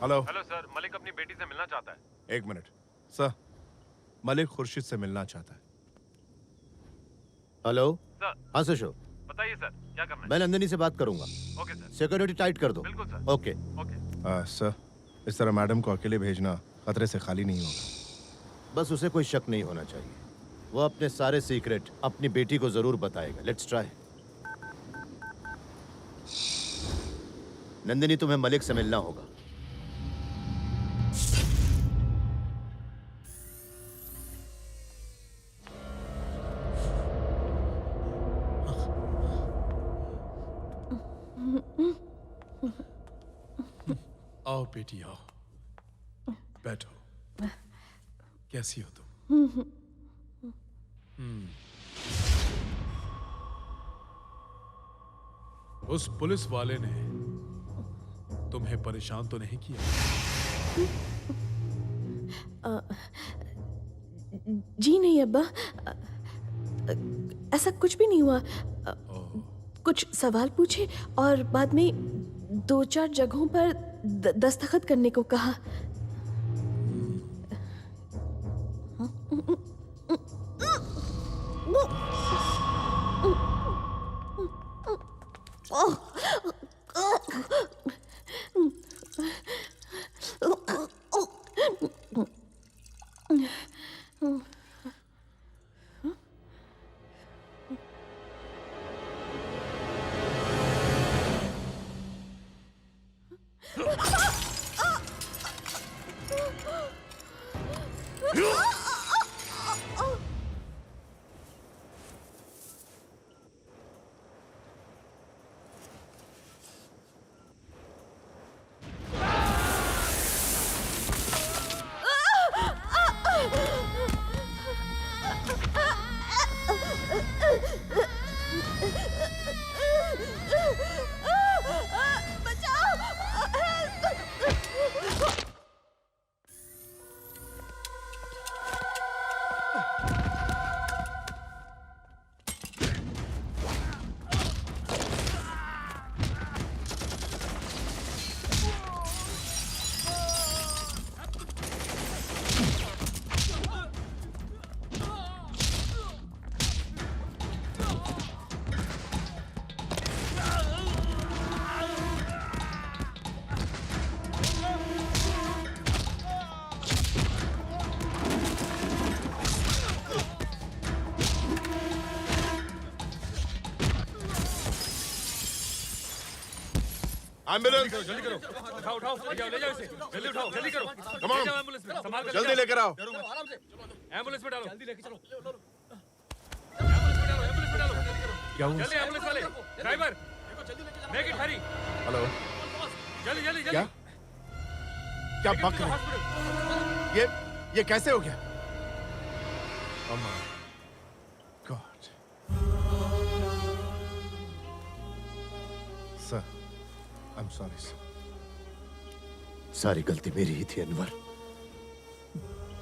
Speaker 14: हेलो
Speaker 15: हेलो सर, मलिक अपनी बेटी से मिलना चाहता है।
Speaker 14: 1 मिनट सर, मलिक खुर्शीद से मिलना चाहता है।
Speaker 4: Hello
Speaker 15: sir.
Speaker 4: हाँ सशो,
Speaker 15: बताइए सर, क्या करना है?
Speaker 4: मैं नंदिनी से बात करूंगा।
Speaker 15: Okay sir.
Speaker 4: सिक्योरिटी टाइट कर दो।
Speaker 15: बिल्कुल सर।
Speaker 4: Okay
Speaker 15: okay.
Speaker 14: सर, इस तरह मैडम को अकेले भेजना खतरे से खाली नहीं होगा।
Speaker 4: बस उसे कोई शक नहीं होना चाहिए। वो अपने सारे सीक्रेट अपनी बेटी को जरूर बताएगा। Let's try. नंदिनी, तुम्हें मलिक से मिलना होगा।
Speaker 17: आओ बेटी आओ, बैठो। कैसी हो तुम? उस पुलिस वाले ने तुम्हें परेशान तो नहीं किया?
Speaker 2: जी नहीं अब्बा, ऐसा कुछ भी नहीं हुआ। कुछ सवाल पूछे और बाद में 2-4 जगहों पर दस्तखत करने को कहा।
Speaker 14: एम्बुलेंस
Speaker 12: जल्दी करो, उठाओ उठाओ, ले जाओ इसे, जल्दी उठाओ, जल्दी करो,
Speaker 14: Come on.
Speaker 12: ले जाओ एम्बुलेंस में, संभाल कर ले
Speaker 14: जल्दी
Speaker 12: जाओ।
Speaker 14: लेकर आओ।
Speaker 12: आराम से, एम्बुलेंस में डालो, जल्दी लेके चलो,
Speaker 14: क्या हुआ?
Speaker 12: जल्दी एम्बुलेंस वाले, driver, make it Hari,
Speaker 14: hello,
Speaker 12: जल्दी जल्दी जल्दी,
Speaker 14: क्या क्या बक रहे हैं? ये कैसे हो गया? Oh my God. Sir, I'm sorry, sir.
Speaker 4: सारी गलती मेरी ही थी अनवर,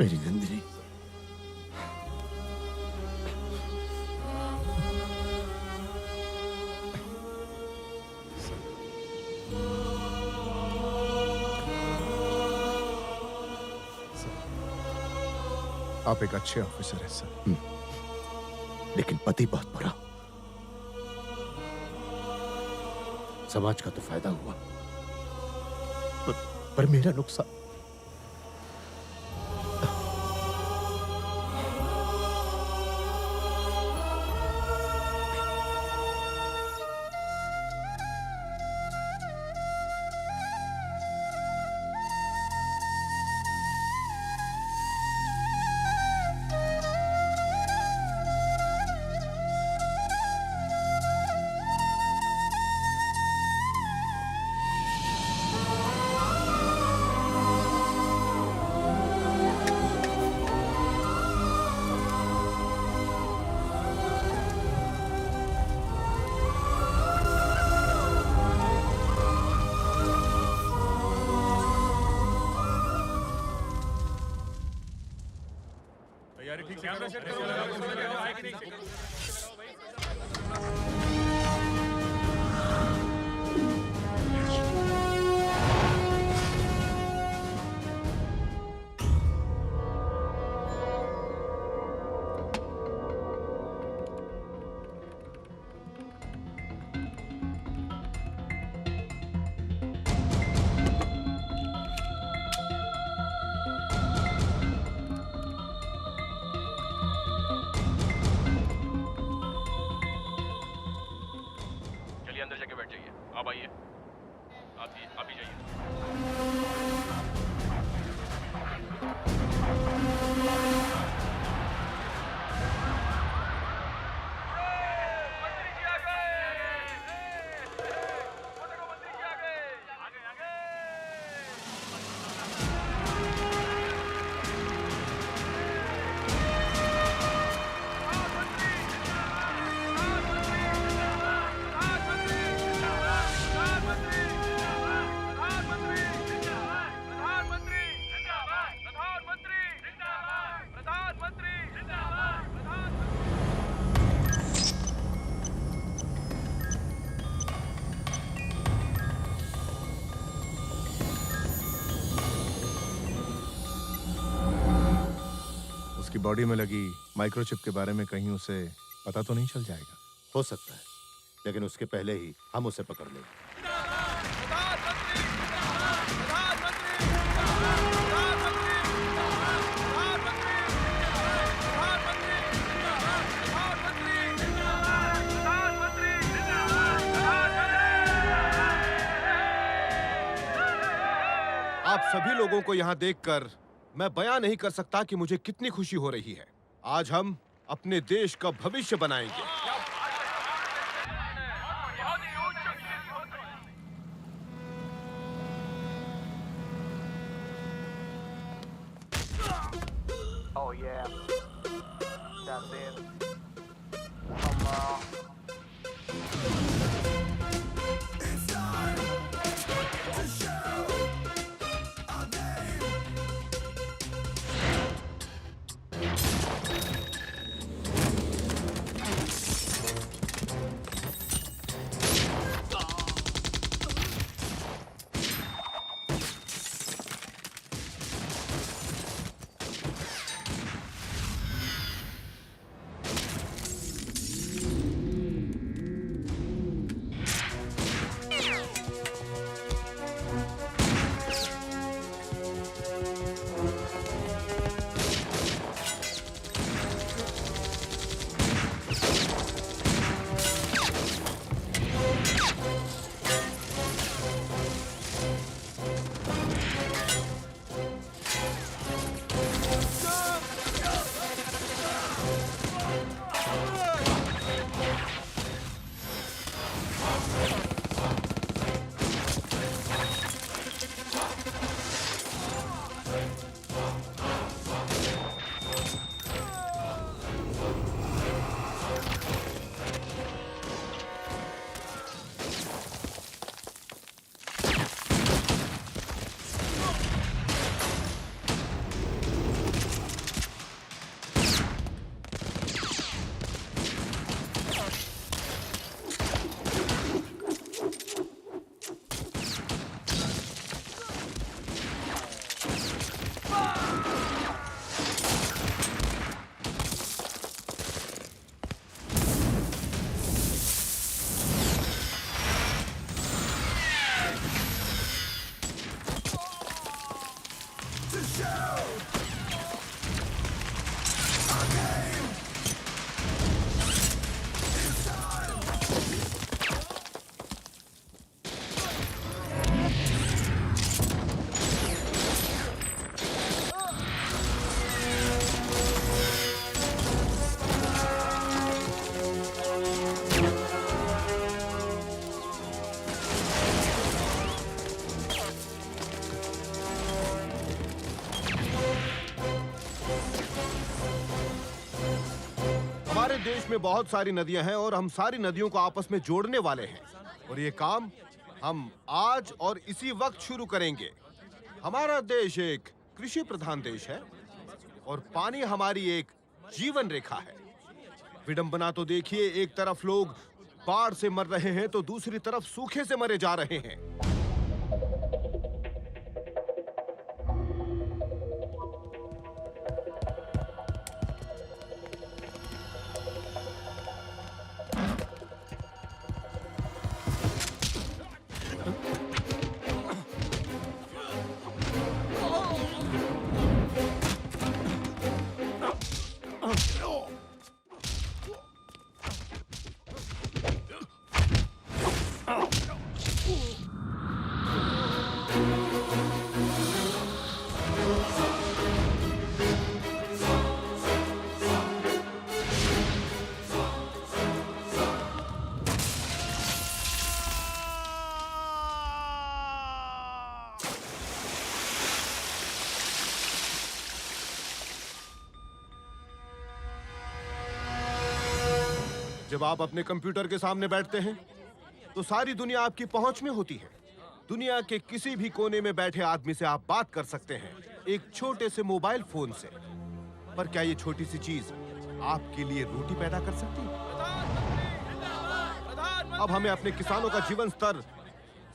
Speaker 4: मेरी नंदिनी।
Speaker 14: आप एक अच्छे ऑफिसर हैं सर,
Speaker 4: लेकिन पति बहुत बुरा। समाज का तो फायदा हुआ, पर मेरा नुकसान।
Speaker 12: तैयारी ठीक से करो, आए कि नहीं? अंदर जाके बैठ जाइए, आप आइए, आप ही जाइए।
Speaker 14: उसकी बॉडी में लगी माइक्रोचिप के बारे में कहीं उसे पता तो नहीं चल जाएगा?
Speaker 4: हो सकता है, लेकिन उसके पहले ही हम उसे पकड़ लें।
Speaker 15: आप सभी लोगों को यहाँ देखकर मैं बयां नहीं कर सकता कि मुझे कितनी खुशी हो रही है। आज हम अपने देश का भविष्य बनाएंगे।
Speaker 3: Oh yeah, that's it. Come on. It's time to show our name.
Speaker 15: हमारे देश में बहुत सारी नदियां हैं और हम सारी नदियों को आपस में जोड़ने वाले हैं और ये काम हम आज और इसी वक्त शुरू करेंगे। हमारा देश एक कृषि प्रधान देश है और पानी हमारी एक जीवन रेखा है। विडंबना तो देखिए, एक तरफ लोग बाढ़ से मर रहे हैं तो दूसरी तरफ सूखे से मरे जा रहे हैं। जब आप अपने कंप्यूटर के सामने बैठते हैं तो सारी दुनिया आपकी पहुंच में होती है। दुनिया के किसी भी कोने में बैठे आदमी से आप बात कर सकते हैं, एक छोटे से मोबाइल फोन से। पर क्या ये छोटी सी चीज आपके लिए रोटी पैदा कर सकती है? अब हमें अपने किसानों का जीवन स्तर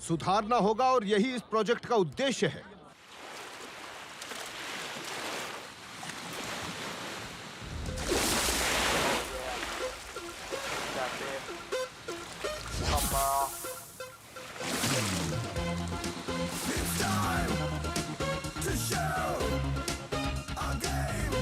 Speaker 15: सुधारना होगा और यही इस प्रोजेक्ट का उद्देश्य है।
Speaker 3: Come on. It's time to show our game.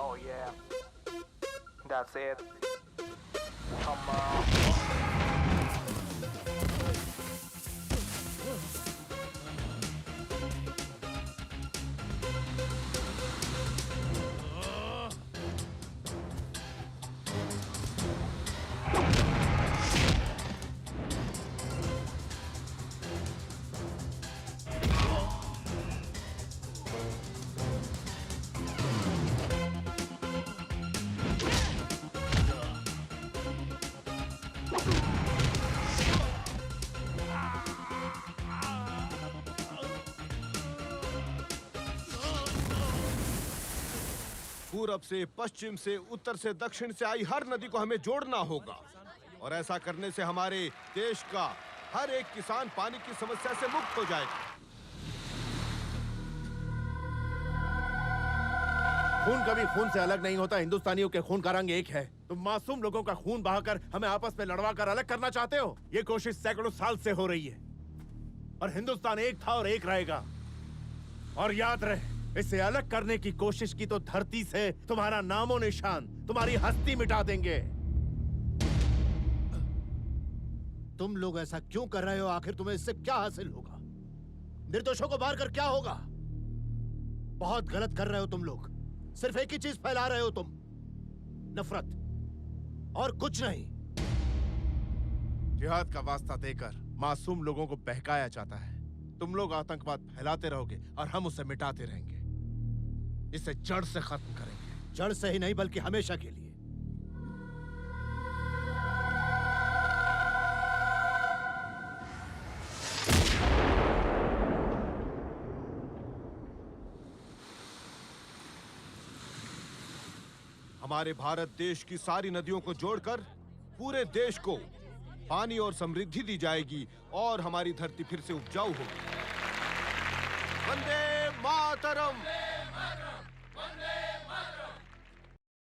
Speaker 3: Oh yeah. That's it. Come on.
Speaker 15: पूरब से, पश्चिम से, उत्तर से, दक्षिण से आई हर नदी को हमें जोड़ना होगा और ऐसा करने से हमारे देश का हर एक किसान पानी की समस्या से मुक्त हो जाएगा।
Speaker 14: खून कभी खून से अलग नहीं होता। हिंदुस्तानियों के खून का रंग एक है। तुम मासूम लोगों का खून बहाकर हमें आपस में लड़वा कर अलग करना चाहते हो। ये कोशिश सैकड़ों साल से हो रही है और हिंदुस्तान एक था और एक रहेगा। और याद रहे, इसे अलग करने की कोशिश की तो धरती से तुम्हारा नामो निशान, तुम्हारी हस्ती मिटा देंगे।
Speaker 4: तुम लोग ऐसा क्यों कर रहे हो? आखिर तुम्हें इससे क्या हासिल होगा? निर्दोषों को मार कर क्या होगा? बहुत गलत कर रहे हो तुम लोग। सिर्फ एक ही चीज फैला रहे हो तुम, नफरत, और कुछ नहीं।
Speaker 14: जिहाद का वास्ता देकर मासूम लोगों को बहकाया जाता है। तुम लोग आतंकवाद फैलाते रहोगे और हम उसे मिटाते रहेंगे। इसे जड़ से खत्म करेंगे।
Speaker 4: जड़ से ही नहीं बल्कि हमेशा के लिए।
Speaker 15: हमारे भारत देश की सारी नदियों को जोड़कर पूरे देश को पानी और समृद्धि दी जाएगी और हमारी धरती फिर से उपजाऊ होगी। वंदे मातरम।